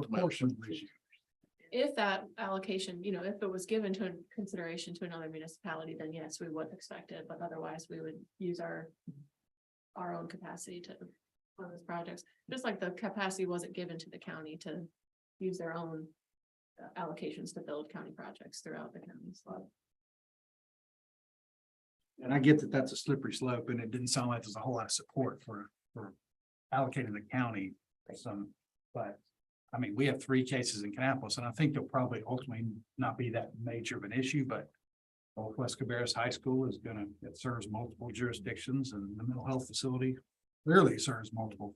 if that allocation, if it was given to consideration to another municipality, then yes, we would expect it, but otherwise we would use our own capacity to fund those projects. Just like the capacity wasn't given to the county to use their own allocations to build county projects throughout the county. And I get that that's a slippery slope, and it didn't sound like there's a whole lot of support for allocating the county some, but I mean, we have 3 cases in Kannapolis, and I think they'll probably ultimately not be that major of an issue, but West Cabarrus High School is it serves multiple jurisdictions, and the mental health facility clearly serves multiple,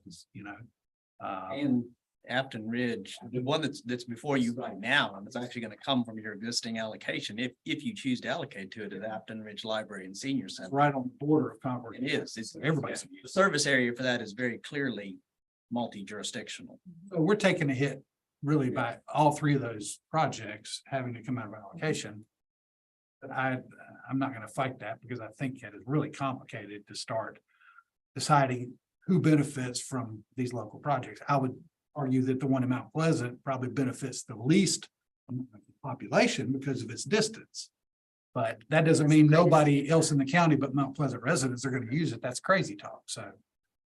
And Afton Ridge, the one that's before you right now, and it's actually gonna come from your existing allocation, if you choose to allocate to it at Afton Ridge Library and Senior it's Center. right on the border of Concord. It is, it's Everybody's. the service area for that is very clearly multi-jurisdictional. So we're taking a hit really by all 3 of those projects having to come out of allocation. But I'm not gonna fight that because I think it is really complicated to start deciding who benefits from these local projects. I would argue that the one in Mount Pleasant probably benefits the least population because of its distance. But that doesn't mean nobody else in the county but Mount Pleasant residents are gonna use it. That's crazy talk, so.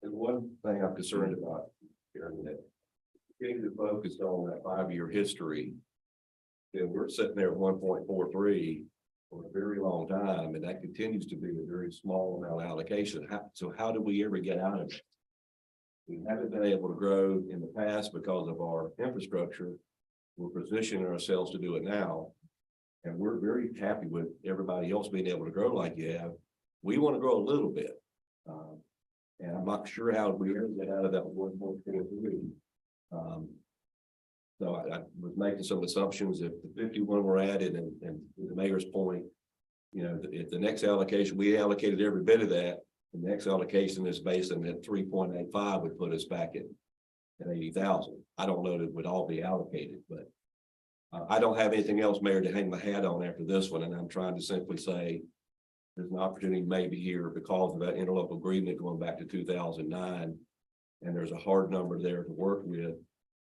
And one thing I'm concerned about here, that getting to focus on that 5-year history. And we're sitting there at 1.43 for a very long time, and that continues to be a very small amount of allocation. So how do we ever get out of it? We haven't been able to grow in the past because of our infrastructure. We're positioning ourselves to do it now. And we're very happy with everybody else being able to grow like you have. We want to grow a little bit. And I'm not sure how we ever get out of that 1.43. So I was making some assumptions if the 51 were added and the mayor's point, if the next allocation, we allocated every bit of that, the next allocation is based on that 3.85 would put us back at 80,000. I don't know that it would all be allocated, but I don't have anything else, Mayor, to hang my hat on after this one. And I'm trying to simply say there's an opportunity maybe here because of that interlocal agreement going back to 2009. And there's a hard number there to work with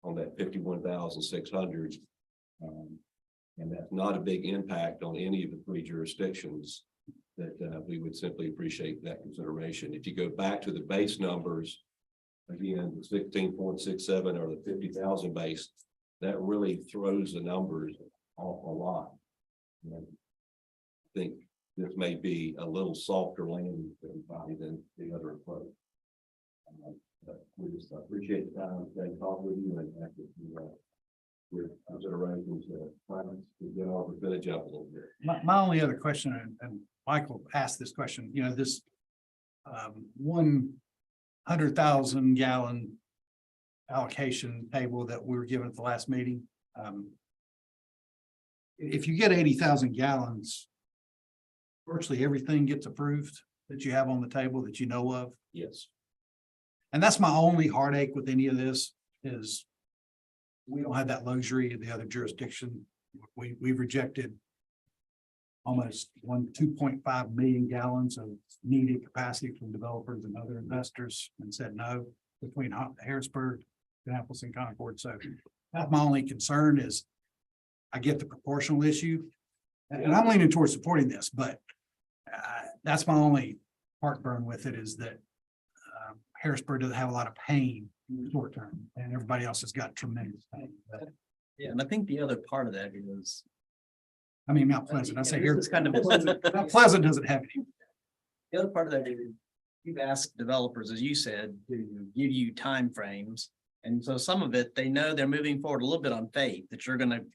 on that 51,600. And that's not a big impact on any of the 3 jurisdictions that we would simply appreciate that consideration. If you go back to the base numbers, again, the 16.67 or the 50,000 base, that really throws the numbers off a lot. And I think this may be a little softer landing for everybody than the other approach. But we just appreciate the time today, talk with you and after your considerations, to get our percentage up a little bit. My only other question, and Michael asked this question, this 100,000 gallon allocation table that we were given at the last meeting. If you get 80,000 gallons, virtually everything gets approved that you have on the table that you know of. Yes. And that's my only heartache with any of this is we don't have that luxury in the other jurisdiction. We've rejected almost 2.5 million gallons of needed capacity from developers and other investors and said no between Harrisburg, Annapolis and Concord. So that's my only concern is I get the proportional issue and I'm leaning towards supporting this, but that's my only heartburn with it is that Harrisburg doesn't have a lot of pain in the short term and everybody else has got tremendous pain. But, Yeah, and I think the other part of that is. I mean, Mount Pleasant, I say here, It's kind of Mount Pleasant doesn't have any. The other part of that is you've asked developers, as you said, to give you timeframes. And so some of it, they know they're moving forward a little bit on faith that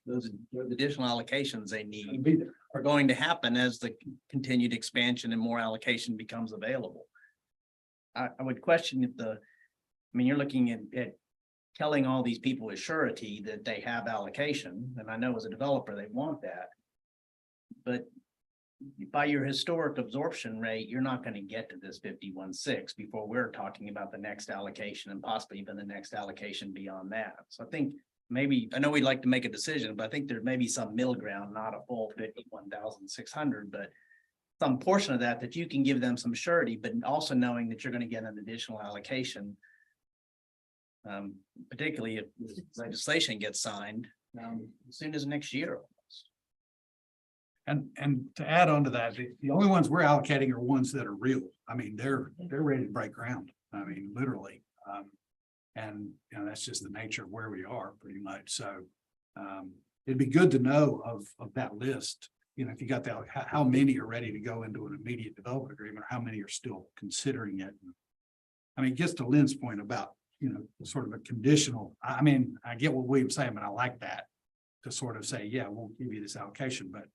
those additional allocations they need are going to happen as the continued expansion and more allocation becomes available. I would question if you're looking at telling all these people with surety that they have allocation, and I know as a developer, they want that. But by your historic absorption rate, you're not going to get to this 51.6 before we're talking about the next allocation and possibly even the next allocation beyond that. So I think maybe, I know we'd like to make a decision, but I think there may be some middle ground, not a full 51,600, but some portion of that you can give them some surety, but also knowing that you're going to get an additional allocation. Particularly if legislation gets signed as soon as next year. And to add on to that, the only ones we're allocating are ones that are real. I mean, they're ready to break ground. I mean, literally. And that's just the nature of where we are pretty much. So it'd be good to know of that list. If you got that, how many are ready to go into an immediate development agreement, or how many are still considering it. I mean, it gets to Lynn's point about, sort of a conditional. I mean, I get what William's saying, but I like that to sort of say, yeah, we'll give you this allocation, but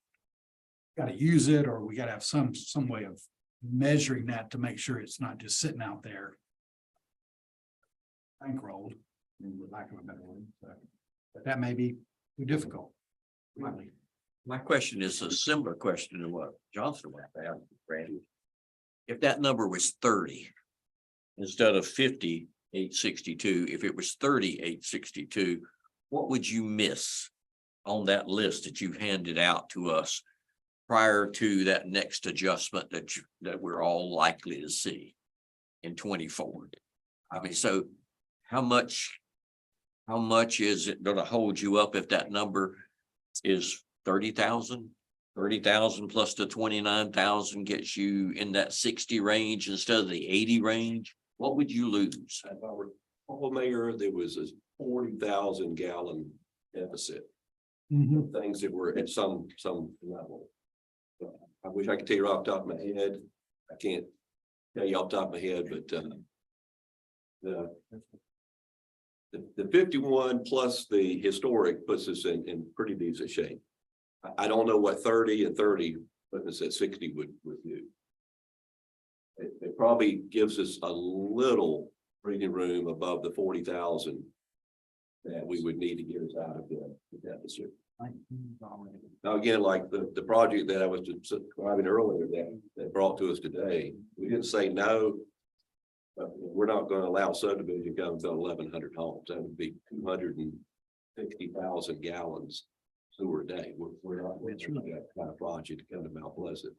got to use it, or we got to have some way of measuring that to make sure it's not just sitting out there bankrolled, in lack of a better word. So, but that may be too difficult. My question is a similar question to what Johnson was asking, Randy. If that number was 30 instead of 50,862, if it was 30,862, what would you miss on that list that you handed out to us prior to that next adjustment that we're all likely to see in 24? I mean, so how much is it gonna hold you up if that number is 30,000? 30,000 plus the 29,000 gets you in that 60 range instead of the 80 range? What would you lose? If I recall, Mayor, there was a 40,000 gallon deficit. Mhm. Things that were at some level. I wish I could tell you off the top of my head. I can't tell you off the top of my head, but the 51 plus the historic puts us in pretty decent shape. I don't know what 30 and 30 putting us at 60 would do. It probably gives us a little breathing room above the 40,000 that we would need to get us out of the deficit. Now, again, like the project that I was describing earlier that brought to us today, we didn't say no. But we're not going to allow subdivision to come to 1,100 homes. That would be 260,000 gallons sewer a day. We're not going to that kind of project to come to Mount Pleasant.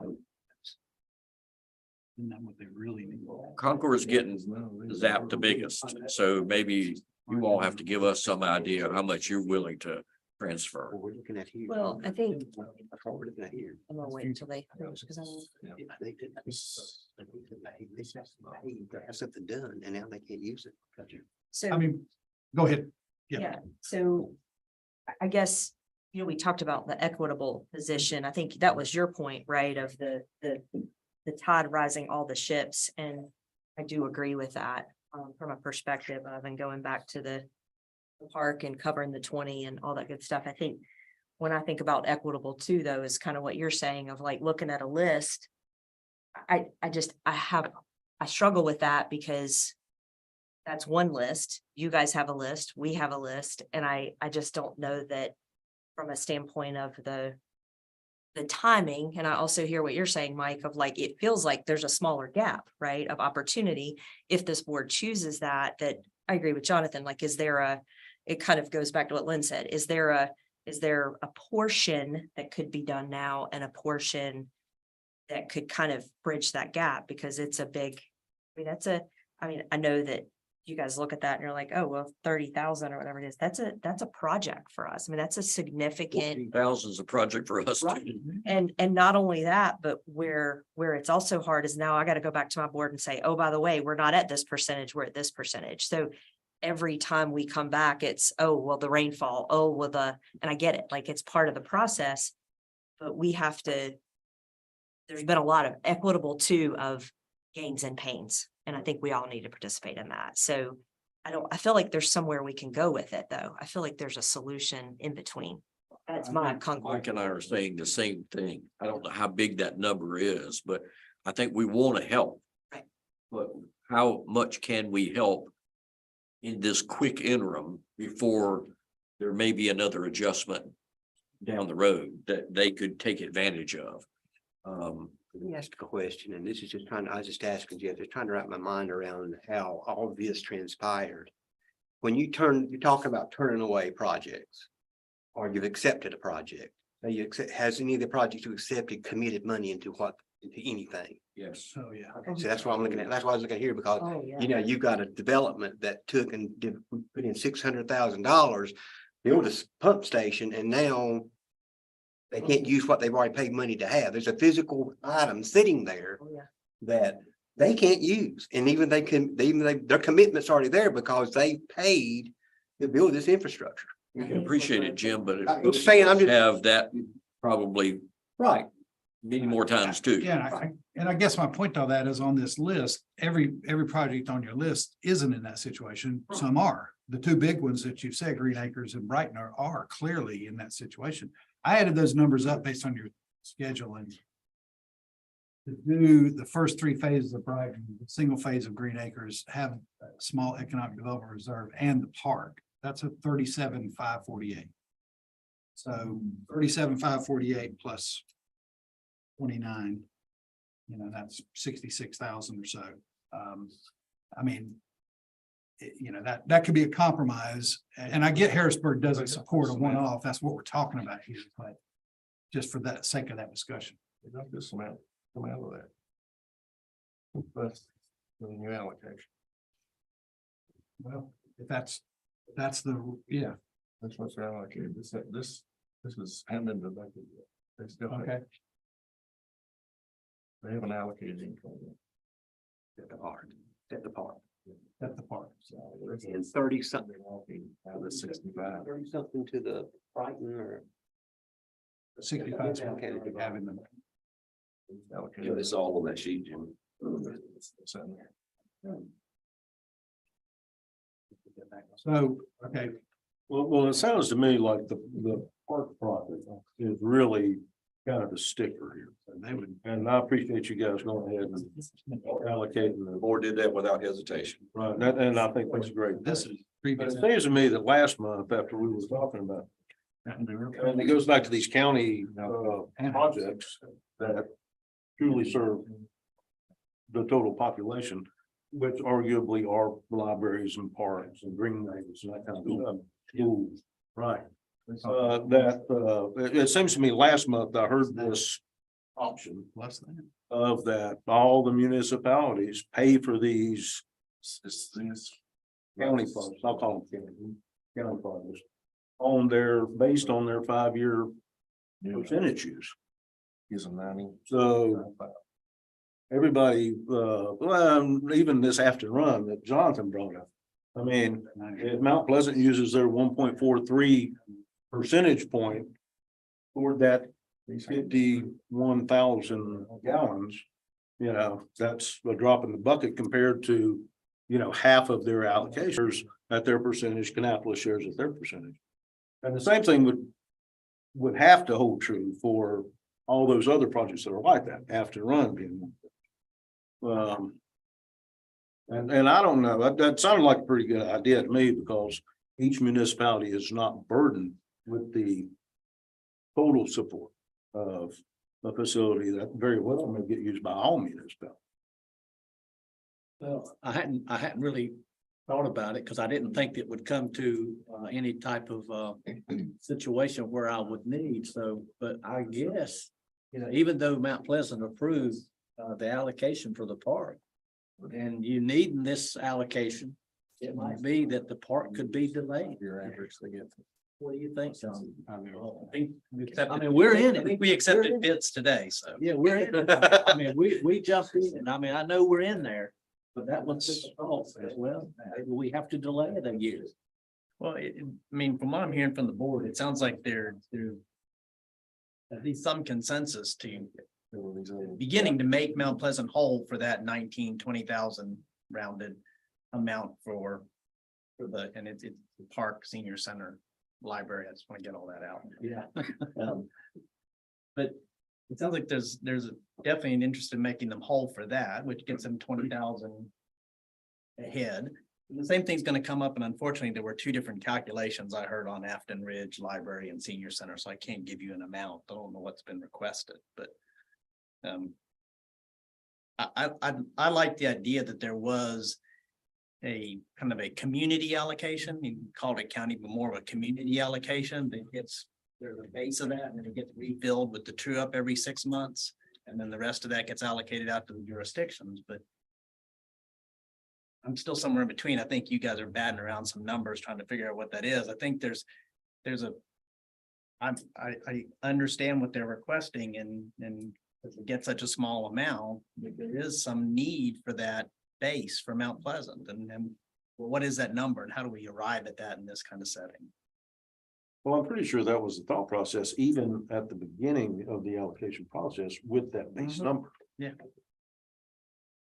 Isn't that what they really need? Concord's getting zapped the biggest, so maybe you all have to give us some idea of how much you're willing to transfer. We're looking at here. Well, I think- That's what we're looking at here. I'm gonna wait until they finish, because They have something done and now they can't use it. so. I mean, go ahead. Yeah. Yeah, so I guess, we talked about the equitable position. I think that was your point, right, of the tide rising all the ships, and I do agree with that, from a perspective of, and going back to the park and covering the 20 and all that good stuff. I think when I think about equitable too, though, is kind of what you're saying of like looking at a list. I struggle with that because that's one list. You guys have a list, we have a list, and I just don't know that from a standpoint of the timing. And I also hear what you're saying, Mike, of like, it feels like there's a smaller gap, right, of opportunity. If this board chooses that I agree with Jonathan, like, it kind of goes back to what Lynn said. Is there a portion that could be done now and a portion that could kind of bridge that gap? Because it's a big, I know that you guys look at that and you're like, oh, well, 30,000 or whatever it is. That's a project for us. I mean, that's a significant. 14,000 is a project for us. Right. too. And not only that, but where it's also hard is now I got to go back to my board and say, oh, by the way, we're not at this percentage, we're at this percentage. So every time we come back, it's, oh, well, the rainfall, oh, well, and I get it, like, it's part of the process, but there's been a lot of equitable too of gains and pains. And I think we all need to participate in that. So I feel like there's somewhere we can go with it, though. I feel like there's a solution in between. That's my Concord. Mike and I are saying the same thing. I don't know how big that number is, but I think we want to help. Right. But how much can we help in this quick interim before there may be another adjustment down the road that they could take advantage of? Let me ask a question, and this is just I was just asking Jeff, just trying to wrap my mind around how all of this transpired. When you're talking about turning away projects, or you've accepted a project, has any of the projects you accepted committed money into anything? Yes. Oh, yeah. Okay, so that's what I'm looking at. That's why I was looking here, because Oh, yeah. you've got a development that took and put in $600,000, build a pump station, and now they can't use what they've already paid money to have. There's a physical item sitting there Oh, yeah. that they can't use. And their commitment's already there because they paid to build this infrastructure. We can appreciate it, Jim, but I'm if just saying, I'm just. have that probably Right. many more times too. Yeah, and I guess my point to all that is on this list, every project on your list isn't in that situation. Some are. The two big ones that you've said, Green Acres and Brighton, are clearly in that situation. I added those numbers up based on your schedule and to do the first three phases of Brighton, the single phase of Green Acres, have a small economic development reserve and the park. That's a 37,548. So 37,548 plus 29, that's 66,000 or so. I mean, that could be a compromise, and I get Harrisburg doesn't support a one-off. That's what we're talking about here, but just for that sake of that discussion. This amount come out of that. Plus the new allocation. Well, if that's the, yeah, That's what's allocated. This is handed to budget. They still have- okay. They haven't allocated anything. At the park, at the park. At the park. And 30 something, Out of the 65. 30 something to the Brighton or. 65 is what we have in the. Allocated. It's all on that sheet, Jim. So, okay, Well, it sounds to me like the park project is really kind of a sticker here. they would, And I appreciate you guys going ahead and allocating the. Board did that without hesitation. Right, and I think that's great. this is But previous. it seems to me that last month, after we were talking about, and it goes back to these county projects that truly serve the total population, which arguably are libraries and parks and greenways and that kind of stuff. Schools, right? It seems to me last month I heard this option Less than. of that all the municipalities pay for these county projects, I'll call them county projects, based on their 5-year percentage use. Using 90. So everybody, even this after run that Jonathan brought up. I mean, if Mount Pleasant uses their 1.43 percentage point toward that 51,000 gallons, you know, that's a drop in the bucket compared to, you know, half of their allocations at their percentage, Kannapolis shares at their percentage. And the same thing would have to hold true for all those other projects that are like that, after run being one. And I don't know, that sounded like a pretty good idea to me, because each municipality is not burdened with the total support of a facility that very well may get used by all municipalities. Well, I hadn't really thought about it because I didn't think it would come to any type of situation where I would need, so, but I guess, you know, even though Mount Pleasant approved the allocation for the park, and you need this allocation, it might be that the park could be delayed. Your average they get. What do you think, John? I mean, we're in it. I think we accepted bids today, so. Yeah, we're in it. I mean, we jumped in. I mean, I know we're in there, but that was, well, we have to delay it a year. Well, I mean, from what I'm hearing from the board, it sounds like there's at least some consensus to beginning to make Mount Pleasant whole for that 20,000 rounded amount for and it's the park, senior center, library. I just want to get all that out. Yeah. But it sounds like there's definitely an interest in making them whole for that, which gets them 20,000 ahead. And the same thing's going to come up, and unfortunately, there were two different calculations I heard on Afton Ridge Library and Senior Center, so I can't give you an amount. I don't know what's been requested, but I like the idea that there was a kind of a community allocation. You can call it county, but more of a community allocation that gets, there's a base of that, and then it gets refilled with the true up every 6 months. And then the rest of that gets allocated out to the jurisdictions, but I'm still somewhere in between. I think you guys are batting around some numbers, trying to figure out what that is. I think I understand what they're requesting, and if we get such a small amount, there is some need for that base for Mount Pleasant, and what is that number, and how do we arrive at that in this kind of setting? Well, I'm pretty sure that was the thought process, even at the beginning of the allocation process with that base number. Yeah.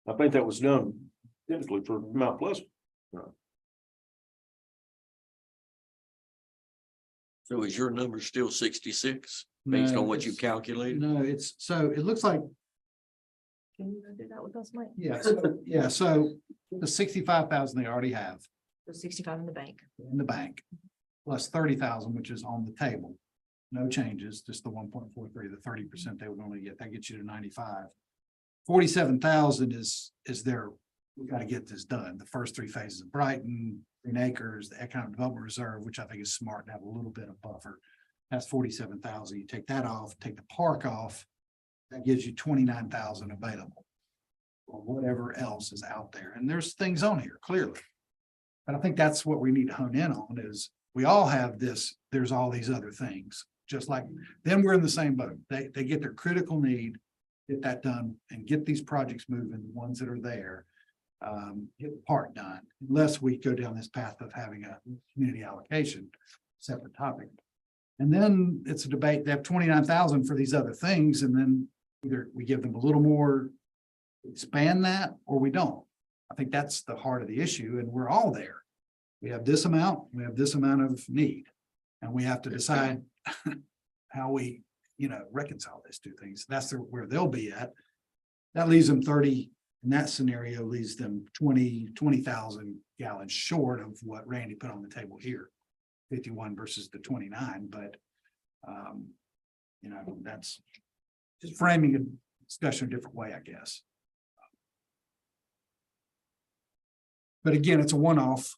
I think that was done typically for Mount Pleasant. So is your number still 66 based No, on what you it's- calculated? No, it's, so it looks like, Can you do that with us, Mike? yeah, so the 65,000 they already have So 65 in the bank. in the bank, plus 30,000, which is on the table. No changes, just the 1.43, the 30% they would only get, that gets you to 95. 47,000 is their, we got to get this done. The first 3 phases of Brighton, Green Acres, the Economic Development Reserve, which I think is smart to have a little bit of buffer. That's 47,000. You take that off, take the park off, that gives you 29,000 available. Or whatever else is out there. And there's things on here, clearly. But I think that's what we need to hone in on is we all have this, there's all these other things, just like, then we're in the same boat. They get their critical need, get that done and get these projects moving, the ones that are there. Get the part done, unless we go down this path of having a community allocation, separate topic. And then it's a debate, they have 29,000 for these other things, and then either we give them a little more, expand that, or we don't. I think that's the heart of the issue, and we're all there. We have this amount, we have this amount of need, and we have to decide how we, reconcile these two things. That's where they'll be at. That leaves them 30, in that scenario, leaves them 20,000 gallons short of what Randy put on the table here. 51 versus the 29, but that's just framing a discussion a different way, I guess. But again, it's a one-off.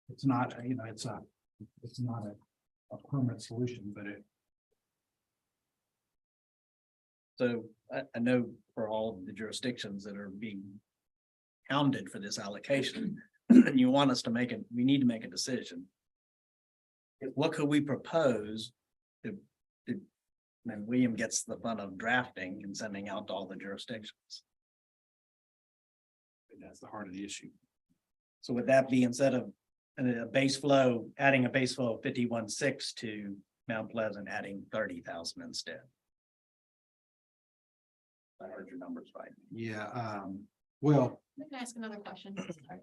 It's not, it's not a permanent solution, but it. So I know for all the jurisdictions that are being hounded for this allocation, and you want us to we need to make a decision. What could we propose to, and William gets the fun of drafting and sending out to all the jurisdictions? That's the heart of the issue. So would that be instead of a base flow, adding a base flow of 51.6 to Mount Pleasant, adding 30,000 instead? I heard your numbers right. Yeah, well, Let me ask another question. Sorry.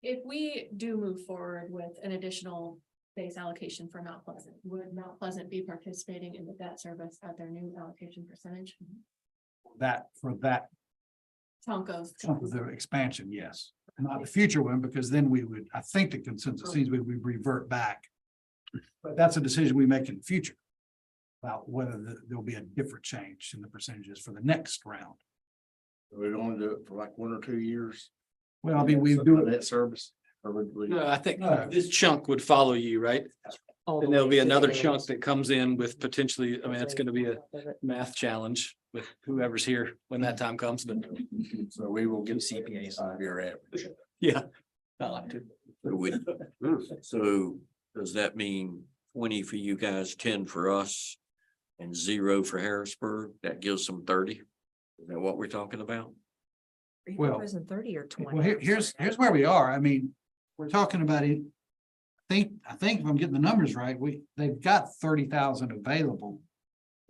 If we do move forward with an additional base allocation for Mount Pleasant, would Mount Pleasant be participating in the debt service at their new allocation percentage? for that Chunk of. chunk of the expansion, yes. Not the future one, because then we would, I think the consensus seems we would revert back. But that's a decision we make in the future. About whether there'll be a different change in the percentages for the next round. We don't do it for like 1 or 2 years. Well, I mean, we do it. That service. Or would we- No, I think No. this chunk would follow you, right? And there'll be another chunk that comes in with potentially, I mean, it's gonna be a math challenge with whoever's here when that time comes, but So we will get CPA's 5-year average. yeah. I like to. So does that mean 20 for you guys, 10 for us? And 0 for Harrisburg? That gives them 30? Is that what we're talking about? Are you Well, proposing 30 or 20? Well, here's where we are. I mean, we're talking about it. I think if I'm getting the numbers right, they've got 30,000 available.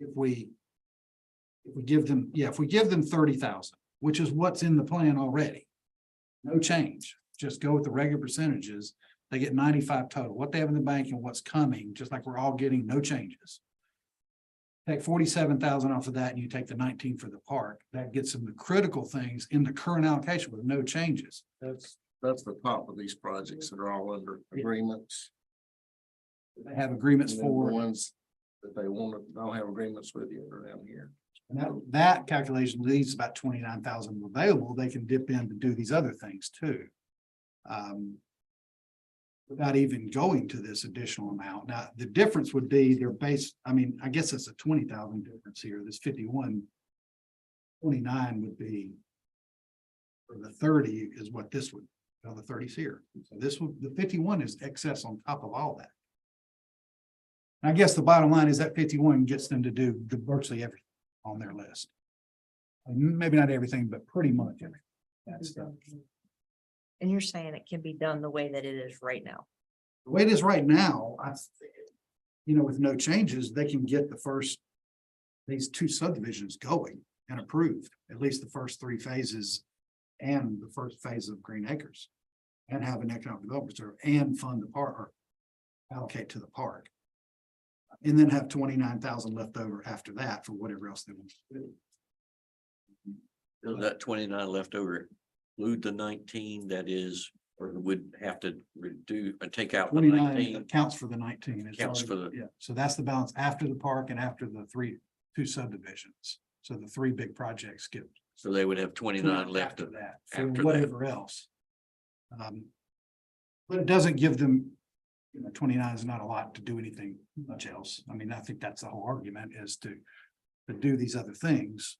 If we give them, if we give them 30,000, which is what's in the plan already. No change, just go with the regular percentages. They get 95 total, what they have in the bank and what's coming, just like we're all getting, no changes. Take 47,000 off of that and you take the 19 for the park, that gets them the critical things in the current allocation with no changes. That's the top of these projects that are all under agreements. They have agreements And then the for, ones that they want to, don't have agreements with you are down here. and that calculation leaves about 29,000 available. They can dip in to do these other things too. Without even going to this additional amount. Now, the difference would be their base, I mean, I guess it's a 20,000 difference here. This 51. 29 would be. Or the 30 is what this would, the 30's here. So this would, the 51 is excess on top of all that. I guess the bottom line is that 51 gets them to do virtually everything on their list. Maybe not everything, but pretty much everything. That's the And you're saying it can be done the way that it is right now? way it is right now, with no changes, they can get these 2 subdivisions going and approved, at least the first 3 phases and the first phase of Green Acres, and have an economic development reserve and fund the park or allocate to the park. And then have 29,000 left over after that for whatever else they want to do. Does that 29 left over include the 19 that is, or would have to reduce and take out the 29 19? accounts for the 19. It's Counts already- for the- Yeah, so that's the balance after the park and after the 2 subdivisions. So the 3 big projects get So they would have 29 left after of that, after for that. whatever else. But it doesn't give them, 29 is not a lot to do anything much else. I mean, I think that's the whole argument is to do these other things.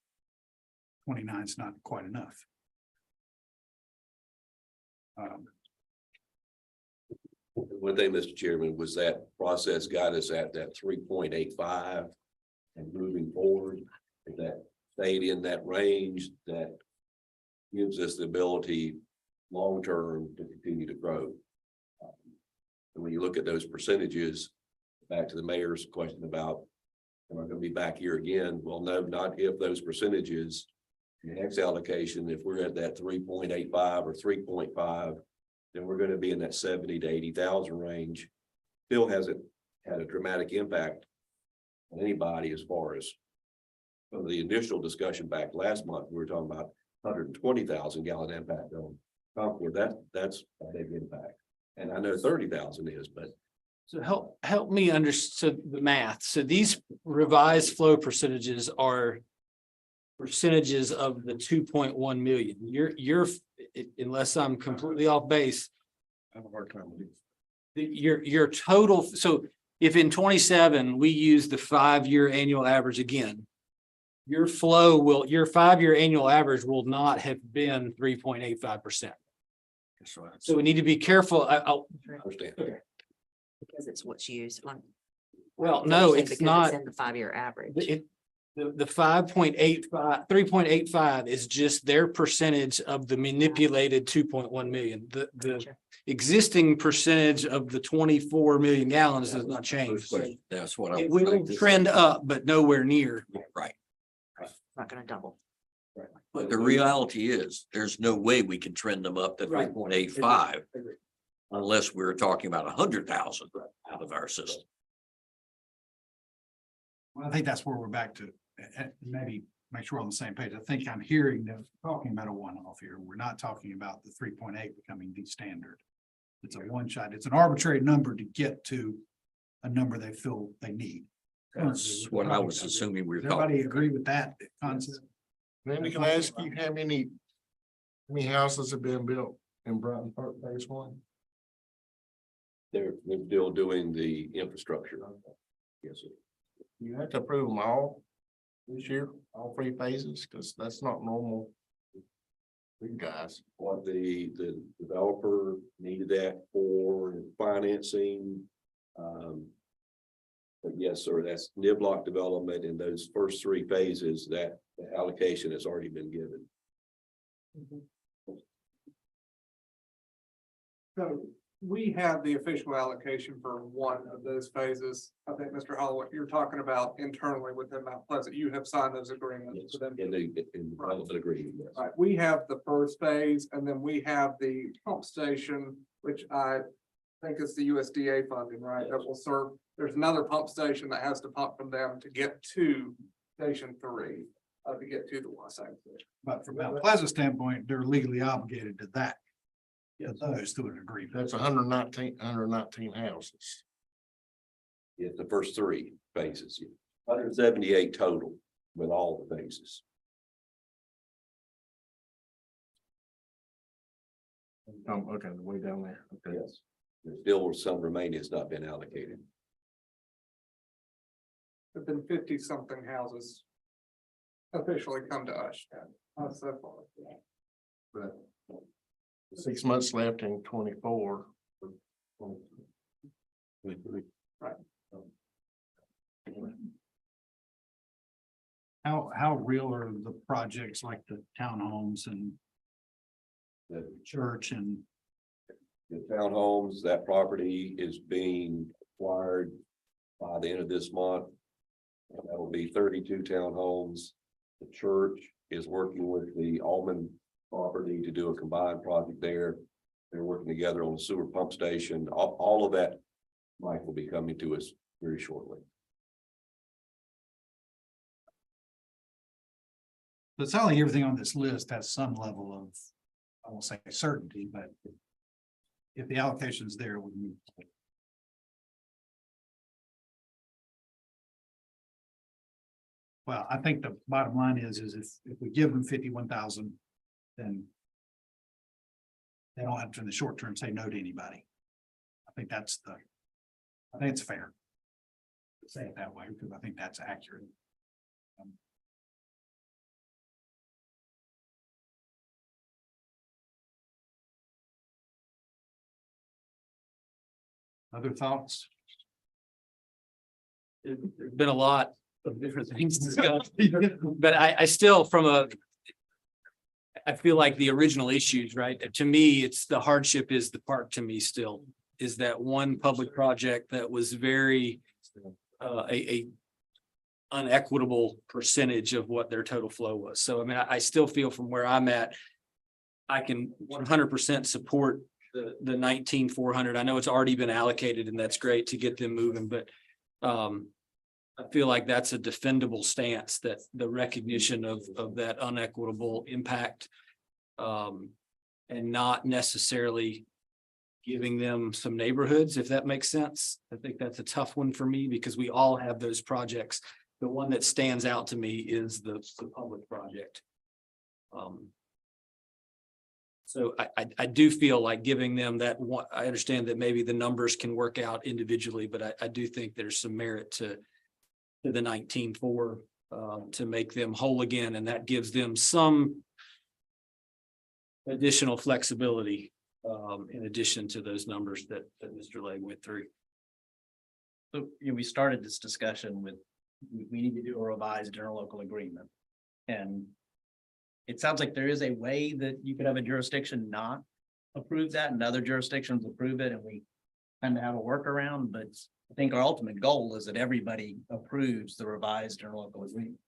29 is not quite enough. One thing, Mr. Chairman, was that process got us at that 3.85. And moving forward, if that stayed in that range, that gives us the ability long-term to continue to grow. And when you look at those percentages, back to the mayor's question about, am I gonna be back here again? Well, no, not if those percentages. The next allocation, if we're at that 3.85 or 3.5, then we're gonna be in that 70 to 80,000 range. Still hasn't had a dramatic impact on anybody as far as from the initial discussion back last month, we were talking about 120,000 gallon impact on Concord. That's a big impact. And I know 30,000 is, but So help me understand the math. So these revised flow percentages are percentages of the 2.1 million. You're, unless I'm completely off base, I have a hard time with it. your total, so if in 27, we use the 5-year annual average again, your 5-year annual average will not have been 3.85%. That's right. So we need to be careful. I'll, understand. Because it's what's used on. well, no, Saying it's because not. in the 5-year average. The 5.85, 3.85 is just their percentage of the manipulated 2.1 million. The Gotcha. existing percentage of the 24 million gallons does not change. That's what I. It will trend up, but nowhere near. Right. Not gonna double. But the reality is, there's no way we can trend them up to Right. 3.85 unless we're talking about 100,000 out of our system. Well, I think that's where we're back to, maybe make sure we're on the same page. I think I'm hearing that we're talking about a one-off here. We're not talking about the 3.8 becoming the standard. It's a one shot. It's an arbitrary number to get to a number they feel they need. That's what I was assuming we were Does talking. everybody agree with that concept? Randy, can I ask you, how many houses have been built in Broughton Park Phase 1? They're still doing the infrastructure. Yes, sir. You have to approve them all this year, all 3 phases, because that's not normal. Big guys. What the developer needed that for financing. But yes, sir, that's nib-block development in those first 3 phases, that the allocation has already been given. So we have the official allocation for one of those phases. I think, Mr. Holloway, you're talking about internally within Mount Pleasant. You have signed those agreements with them. In the development agreement, yes. Right, we have the first phase and then we have the pump station, which I think is the USDA funding, right? That will serve, there's another pump station that has to pump from them to get to Station 3, to get to the WSACC. But from Mount Pleasant standpoint, they're legally obligated to that. Yeah, those to an agreement. That's 119 houses. It's the first 3 phases, 178 total with all the phases. Okay, the way down there. Okay. Yes. There's still some remaining has not been allocated. There've been 50-something houses officially come to us. So far. But 6 months left in 24. How real are the projects like the townhomes and The church and the townhomes, that property is being acquired by the end of this month. And that will be 32 townhomes. The church is working with the Almond property to do a combined project there. They're working together on the sewer pump station. All of that, Mike, will be coming to us very shortly. it sounds like everything on this list has some level of, I won't say certainty, but if the allocation's there, we move. Well, I think the bottom line is if we give them 51,000, then they don't have to in the short term say no to anybody. I think it's fair to say it that way, because I think that's accurate. Other thoughts? There's been a lot of different things discussed, but I still I feel like the original issues, right? To me, it's the hardship is the park to me still, is that one public project that was very a unequitable percentage of what their total flow was. So I mean, I still feel from where I'm at, I can 100% support the 19,400. I know it's already been allocated and that's great to get them moving, but I feel like that's a defendable stance, that the recognition of that unequitable impact and not necessarily giving them some neighborhoods, if that makes sense. I think that's a tough one for me because we all have those projects. The one that stands out to me is the public project. So I do feel like giving them that one. I understand that maybe the numbers can work out individually, but I do think there's some merit to the 19,400 to make them whole again, and that gives them some additional flexibility in addition to those numbers that Mr. Legg went through. So, we started this discussion with, we need to do a revised interlocal agreement. And it sounds like there is a way that you could have a jurisdiction not approve that and other jurisdictions approve it, and we kind of have a workaround, but I think our ultimate goal is that everybody approves the revised interlocal agreement.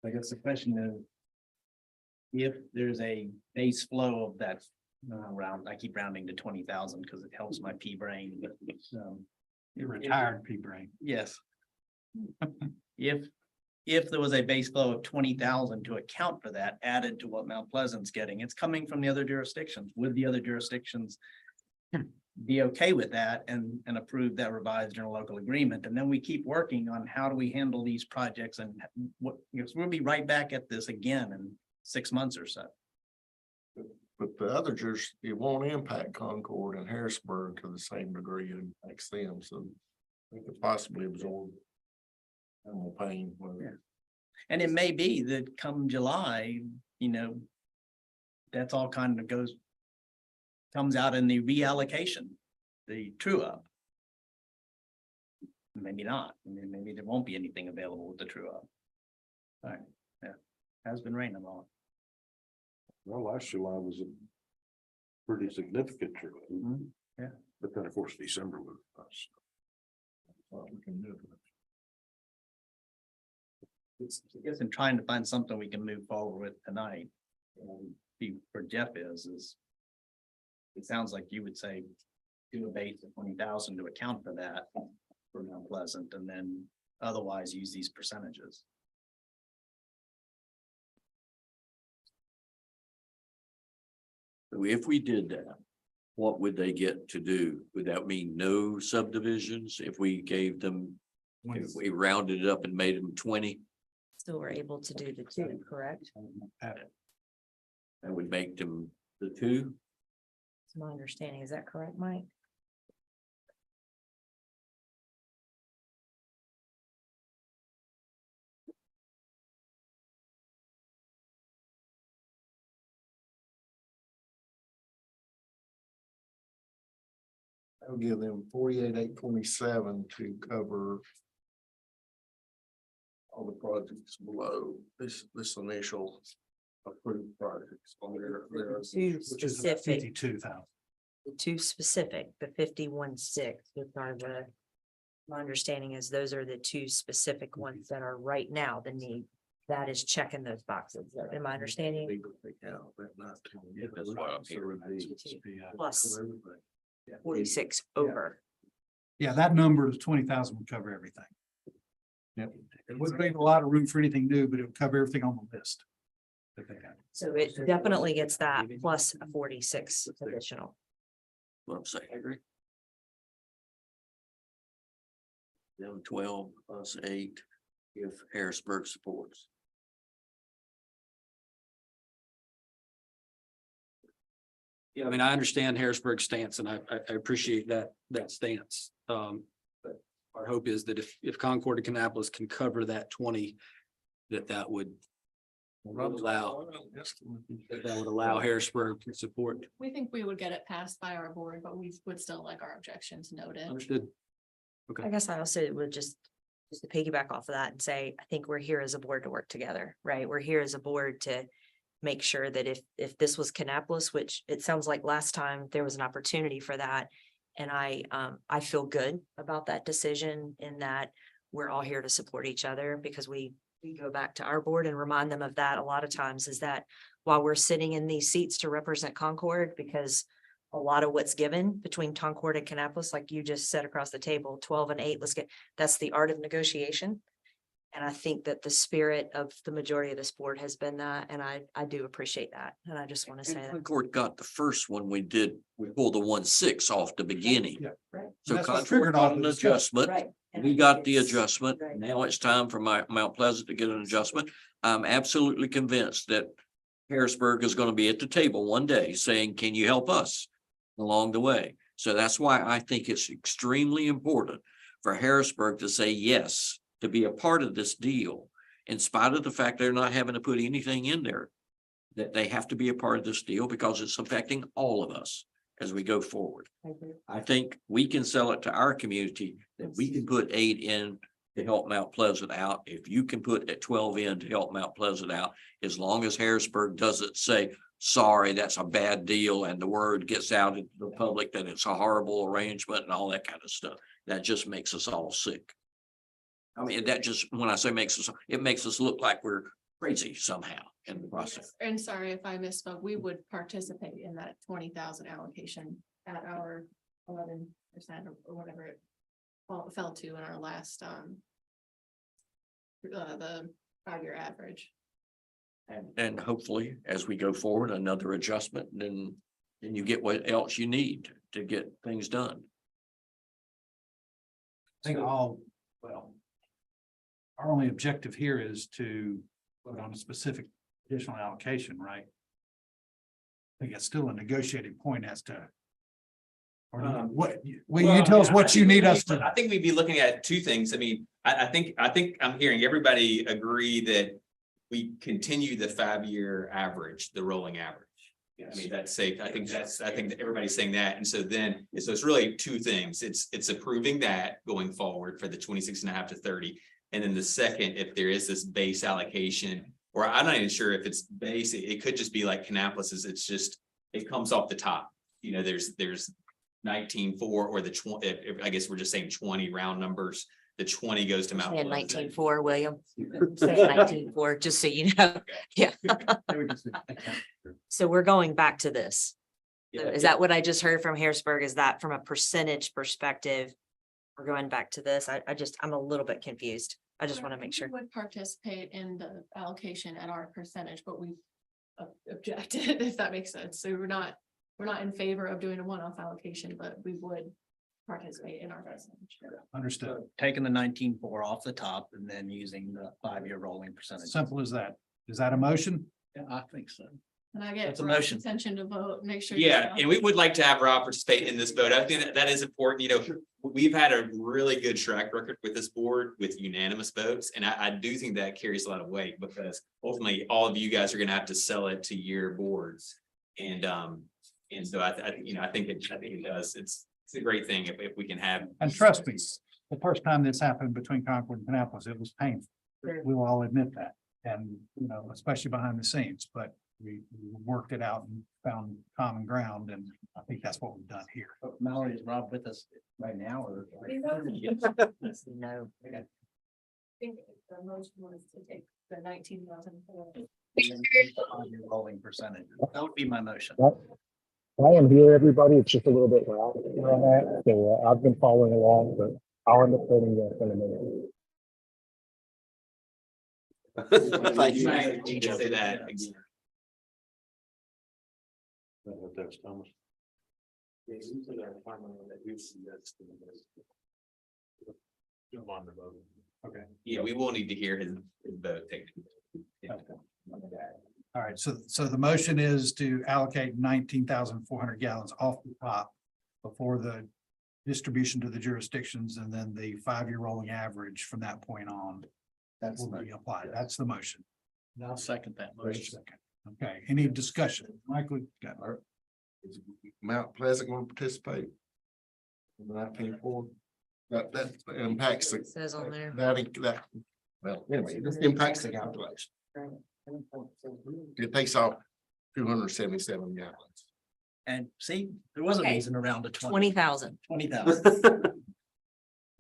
I guess the question is, if there's a base flow of that I keep rounding to 20,000 because it helps my pea brain, but You're retired, P brain. yes. If there was a base flow of 20,000 to account for that, added to what Mount Pleasant's getting, it's coming from the other jurisdictions. Would the other jurisdictions be okay with that and approve that revised interlocal agreement? And then we keep working on how do we handle these projects and what, we'll be right back at this again in 6 months or so. But the other just, it won't impact Concord and Harrisburg to the same degree it impacts them, so they could possibly absorb animal pain. Yeah. And it may be that come July, that's all kind of comes out in the reallocation, the true up. Maybe not. I mean, maybe there won't be anything available with the true up. All right, yeah, has been raining a lot. Well, last July was a pretty significant trip. Yeah. But then, of course, December was us. We can do it. It's, I guess in trying to find something we can move forward with tonight. For Jeff is it sounds like you would say do a base of 20,000 to account for that for Mount Pleasant, and then otherwise use these percentages. So if we did that, what would they get to do? Would that mean no subdivisions if we gave them, if we rounded it up and made them 20? Still were able to do the two, correct? That would make them the 2? That's my understanding. Is that correct, Mike? I'll give them 48,827 to cover all the projects below this initial approved projects on their. Two Which is specific, about 52,000. two specific, the 51.6, which are my understanding is those are the two specific ones that are right now the need. That is checking those boxes. Am I understanding? That's what I'm hearing. Plus 46 over. Yeah, that number of 20,000 would cover everything. Yep. It wouldn't leave a lot of room for anything new, but it would cover everything on the list that they got. So it definitely gets that plus a 46 additional. What I'm saying, I agree. Them 12 plus 8 if Harrisburg supports. Yeah, I mean, I understand Harrisburg's stance and I appreciate that stance. But our hope is that if Concord and Kannapolis can cover that 20, that would That would allow Harrisburg to support. We think we would get it passed by our board, but we would still like our objections noted. Understood. I guess I also would just to piggyback off of that and say, I think we're here as a board to work together, right? We're here as a board to make sure that if this was Kannapolis, which it sounds like last time there was an opportunity for that. And I feel good about that decision in that we're all here to support each other because we go back to our board and remind them of that a lot of times is that while we're sitting in these seats to represent Concord, because a lot of what's given between Concord and Kannapolis, like you just said across the table, 12 and 8, that's the art of negotiation. And I think that the spirit of the majority of this board has been that, and I do appreciate that. And I just want to say that. Concord got the first one we did, we pulled the 1.6 off the beginning. Yeah. Right. So That's what Concord triggered all got an the discussion. adjustment. Right. And I We think got the it's- adjustment. right. Now it's time for Mount Pleasant to get an adjustment. I'm absolutely convinced that Harrisburg is going to be at the table one day saying, can you help us along the way? So that's why I think it's extremely important for Harrisburg to say yes, to be a part of this deal, in spite of the fact they're not having to put anything in there. That they have to be a part of this deal because it's affecting all of us as we go forward. I agree. I think we can sell it to our community that we can put 8 in to help Mount Pleasant out. If you can put at 12 in to help Mount Pleasant out, as long as Harrisburg doesn't say, sorry, that's a bad deal, and the word gets out into the public that it's a horrible arrangement and all that kind of stuff. That just makes us all sick. I mean, that just, when I say it makes us look like we're crazy somehow in the process. And sorry if I misspoke, we would participate in that 20,000 allocation at our 11% or whatever it fell to in our last, the 5-year average. And hopefully, as we go forward, another adjustment, then you get what else you need to get things done. I think our only objective here is to put on a specific additional allocation, right? I think it's still a negotiating point as to. Or what, will you tell us what you need us to? I think we'd be looking at two things. I mean, I think I'm hearing everybody agree that we continue the 5-year average, the rolling average. I mean, that's safe. I think that everybody's saying that. And so it's really two things. It's approving that going forward for the 26.5 to 30. And then the second, if there is this base allocation, or I'm not even sure if it's base, it could just be like Kannapolis is, it's just, it comes off the top. You know, there's 19.4 or the 20, I guess we're just saying 20 round numbers. The 20 goes to Mount Saying Pleasant. 19.4, William. Saying 19.4, just so you know. Yeah. So we're going back to this. So is that what I just heard from Harrisburg? Is that from a percentage perspective? We're going back to this. I'm a little bit confused. I just want to make sure. We would participate in the allocation at our percentage, but we objected, if that makes sense. So we're not in favor of doing a one-off allocation, but we would participate in our percentage. Understood. Taking the 19.4 off the top and then using the 5-year rolling percentage. Simple as that. Is that a motion? Yeah, I think so. And I get That's a Rob's motion. attention to vote, make sure. Yeah, and we would like to have Rob participate in this vote. I think that is important. You know, we've had a really good track record with this board with unanimous votes. And I do think that carries a lot of weight because ultimately all of you guys are going to have to sell it to your boards. And so I think it does. It's a great thing if we can have. And trust me, the first time this happened between Concord and Kannapolis, it was painful. We will all admit that. And, especially behind the scenes, but we worked it out and found common ground. And I think that's what we've done here. Mallory, is Rob with us right now or? No. I think the motion was to take the 19,000. Rolling percentage. That would be my motion. I am here, everybody. It's just a little bit loud on that. So I've been following along, but I'll end up putting this in a minute. Thank you. Say that again. That's Thomas. Okay. Yeah, we will need to hear his vote. All right. So the motion is to allocate 19,400 gallons off the top before the distribution to the jurisdictions, and then the 5-year rolling average from that point on. That will be applied. That's the motion. And I'll second that motion. Okay, any discussion? Michael, got it. Is Mount Pleasant going to participate? That impacts the. Says on there. That, well, anyway, this impacts the calculation. It takes off 277 gallons. And see, there was a Okay. reason around the 20,000. 20,000.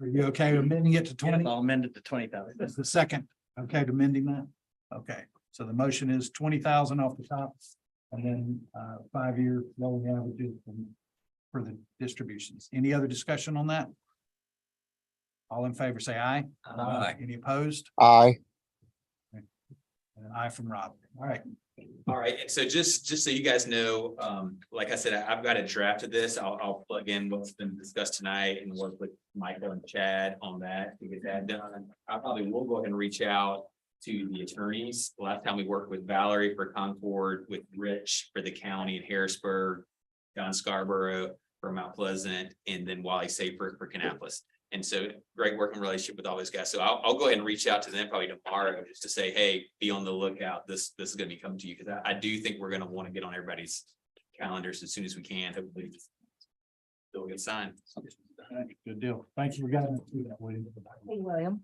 Are you okay with amending it to 20? I'll amend it to 20,000. Is the second okay to amending that? Okay, so the motion is 20,000 off the top. And then 5-year rolling averages for the distributions. Any other discussion on that? All in favor, say aye. Aye. Any opposed? Aye. And an aye from Rob. All right. All right, and so just so you guys know, like I said, I've got a draft of this. I'll plug in what's been discussed tonight and work with Michael and Chad on that to get that done. I probably will go ahead and reach out to the attorneys. Last time we worked with Valerie for Concord, with Rich for the county in Harrisburg, John Scarborough for Mount Pleasant, and then Wally Safer for Kannapolis. And so great working relationship with all those guys. So I'll go ahead and reach out to them probably tomorrow just to say, hey, be on the lookout. This is going to be coming to you because I do think we're going to want to get on everybody's calendars as soon as we can. Hopefully, still get signed. Good deal. Thank you for guiding us through that, William. Hey, William,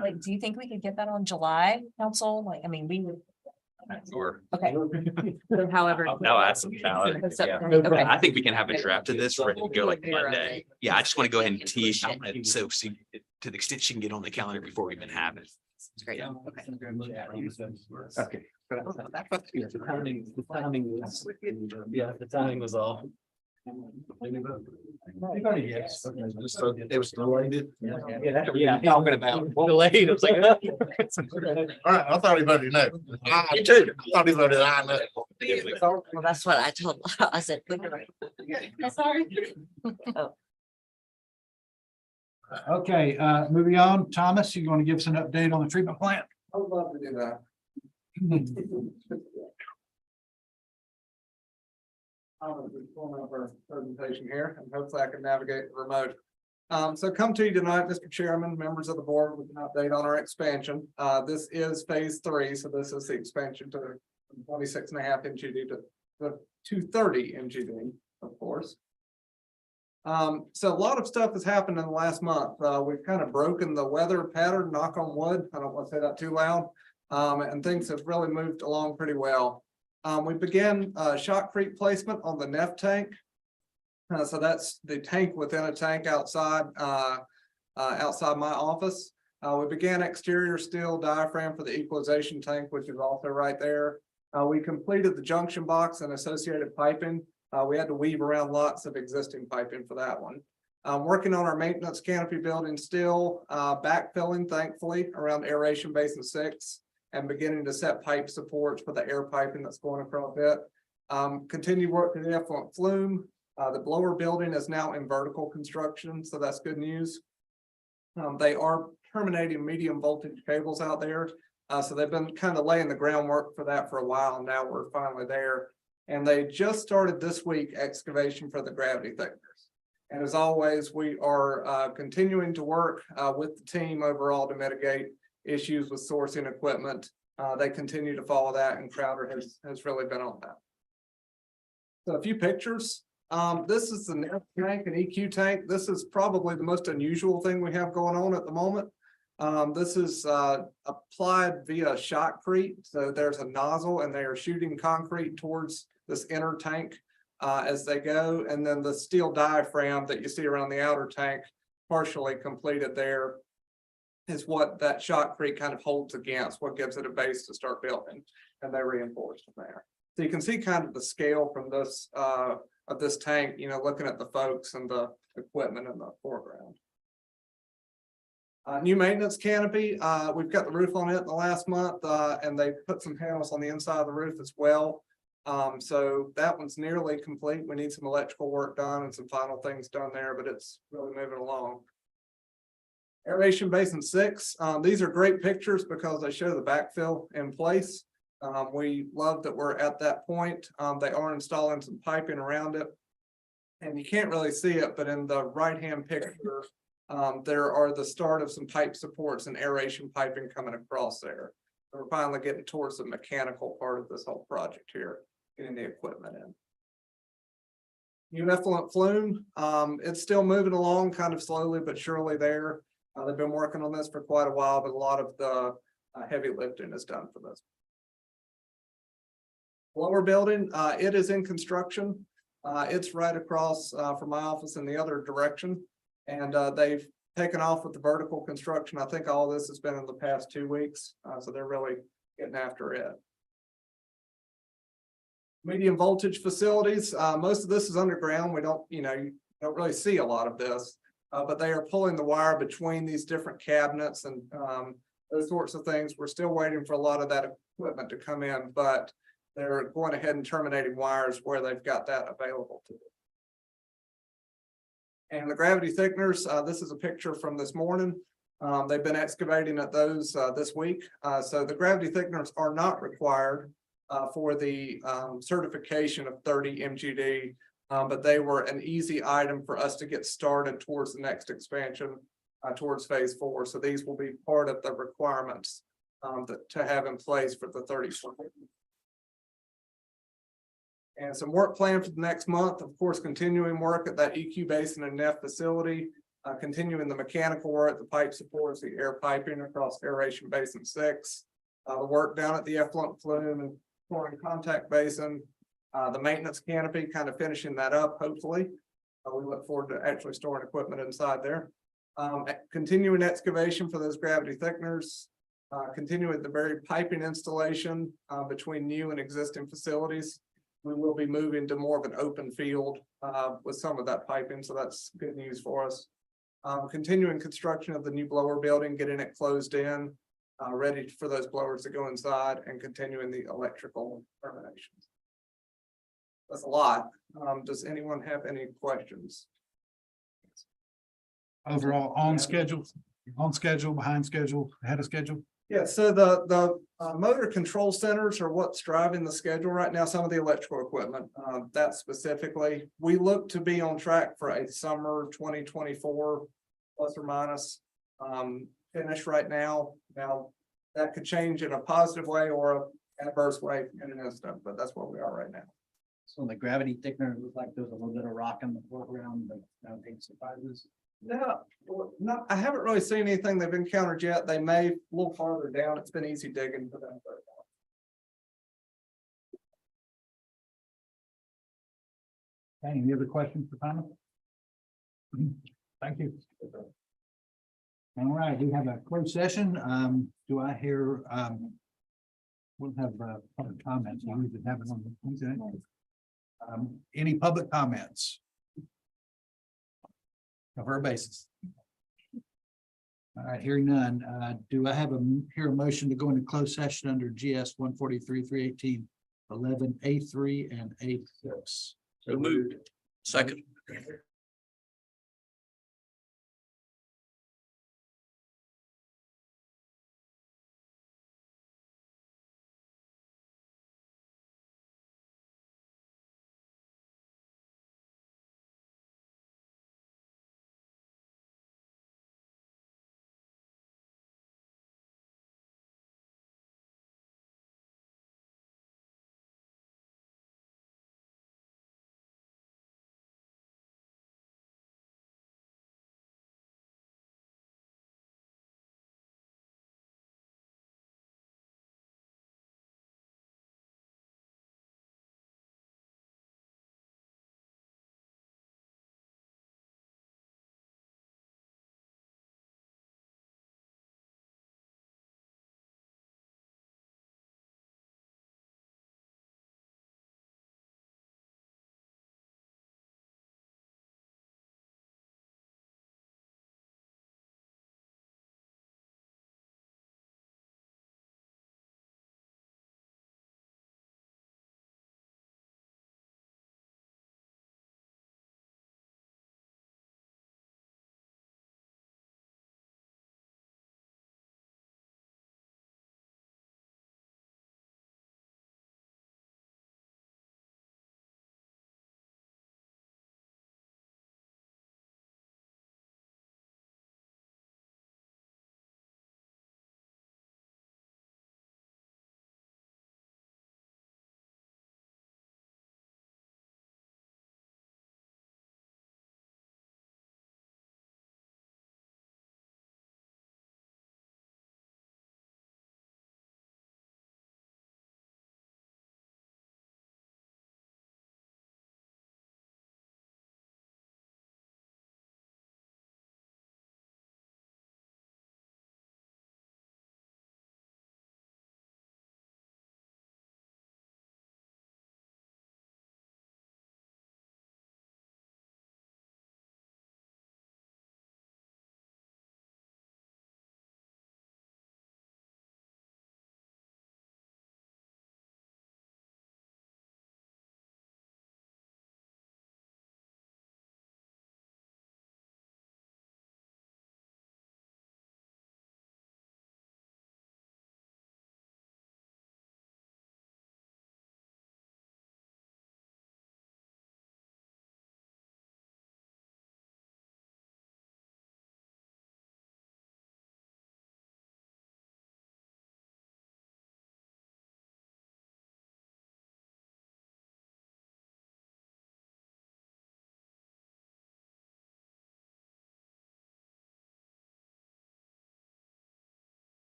like, do you think we could get that on July council? Like, I mean, we would, Or okay. So however. no, that's valid. Yeah. Okay. I think we can have a draft of this ready to go like Monday. Yeah, I just want to go ahead and tease you on it. So to the extent she can get on the calendar before we even have it. It's great. Okay. Okay. The timing was, yeah, the timing was off. Yes. It was delayed. Yeah, talking about delayed. I was like. All right, I thought he voted no. I too. I thought he voted aye. No. Well, that's what I told, I said. Sorry. Okay, moving on. Thomas, you want to give us an update on the treatment plant? I would love to do that. I'm just pulling up our presentation here and hopefully I can navigate the remote. So come to you tonight, Mr. Chairman, members of the board, with an update on our expansion. This is phase 3, so this is the expansion to 26.5 MGD to the 230 MGD, of course. So a lot of stuff has happened in the last month. We've kind of broken the weather pattern, knock on wood. I don't want to say that too loud. And things have really moved along pretty well. We began shotcrete placement on the NEF tank. So that's the tank within a tank outside outside my office. We began exterior steel diaphragm for the equalization tank, which is also right there. We completed the junction box and associated piping. We had to weave around lots of existing piping for that one. Working on our maintenance canopy building still, backfilling thankfully around aeration basin 6 and beginning to set pipe supports for the air piping that's going across it. Continue work to the effluent flume. The blower building is now in vertical construction, so that's good news. They are terminating medium voltage cables out there. So they've been kind of laying the groundwork for that for a while, and now we're finally there. And they just started this week excavation for the gravity thickeners. And as always, we are continuing to work with the team overall to mitigate issues with sourcing equipment. They continue to follow that, and Crowder has really been on that. So a few pictures. This is the NEF tank and EQ tank. This is probably the most unusual thing we have going on at the moment. This is applied via shotcrete. So there's a nozzle and they are shooting concrete towards this inner tank as they go. And then the steel diaphragm that you see around the outer tank, partially completed there, is what that shotcrete kind of holds against, what gives it a base to start building. And they reinforce from there. So you can see kind of the scale from this of this tank, you know, looking at the folks and the equipment in the foreground. New maintenance canopy. We've got the roof on it in the last month, and they put some panels on the inside of the roof as well. So that one's nearly complete. We need some electrical work done and some final things done there, but it's really moving along. Aeration basin 6. These are great pictures because they show the backfill in place. We love that we're at that point. They are installing some piping around it. And you can't really see it, but in the right-hand picture, there are the start of some pipe supports and aeration piping coming across there. We're finally getting towards the mechanical part of this whole project here, getting the equipment in. New effluent flume, it's still moving along kind of slowly but surely there. They've been working on this for quite a while, but a lot of the heavy lifting is done for this. Lower building, it is in construction. It's right across from my office in the other direction. And they've taken off with the vertical construction. I think all this has been in the past 2 weeks, so they're really getting after it. Medium voltage facilities, most of this is underground. We don't, you don't really see a lot of this. But they are pulling the wire between these different cabinets and those sorts of things. We're still waiting for a lot of that equipment to come in, but they're going ahead and terminating wires where they've got that available to them. And the gravity thickeners, this is a picture from this morning. They've been excavating at those this week. So the gravity thickeners are not required for the certification of 30 MGD. But they were an easy item for us to get started towards the next expansion, towards phase 4. So these will be part of the requirements to have in place for the 30. And some work planned for the next month, of course, continuing work at that EQ basin and NEF facility, continuing the mechanical work, the pipe supports, the air piping across aeration basin 6, the work down at the effluent flume and pouring contact basin. The maintenance canopy, kind of finishing that up, hopefully. We look forward to actually storing equipment inside there. Continuing excavation for those gravity thickeners. Continuing the buried piping installation between new and existing facilities. We will be moving to more of an open field with some of that piping, so that's good news for us. Continuing construction of the new blower building, getting it closed in, ready for those blowers to go inside, and continuing the electrical terminations. That's a lot. Does anyone have any questions? Overall, on schedule, behind schedule, ahead of schedule? Yeah, so the motor control centers are what's driving the schedule right now, some of the electrical equipment, that specifically. We look to be on track for a summer 2024 plus or minus finish right now. Now, that could change in a positive way or an adverse way in an instant, but that's where we are right now. So the gravity thickener looked like there's a little bit of rock in the foreground, but I don't think surprises. No, no, I haven't really seen anything they've encountered yet. They may a little farther down. It's been easy digging for them. Okay, any other questions for Thomas? Thank you. All right, we have a closed session. Do I hear, we'll have public comments. We need to have it on the, any public comments? Cover our bases. All right, hearing none. Do I have a motion to go into closed session under GS 143-318, 11A3 and A6? So moved. Second.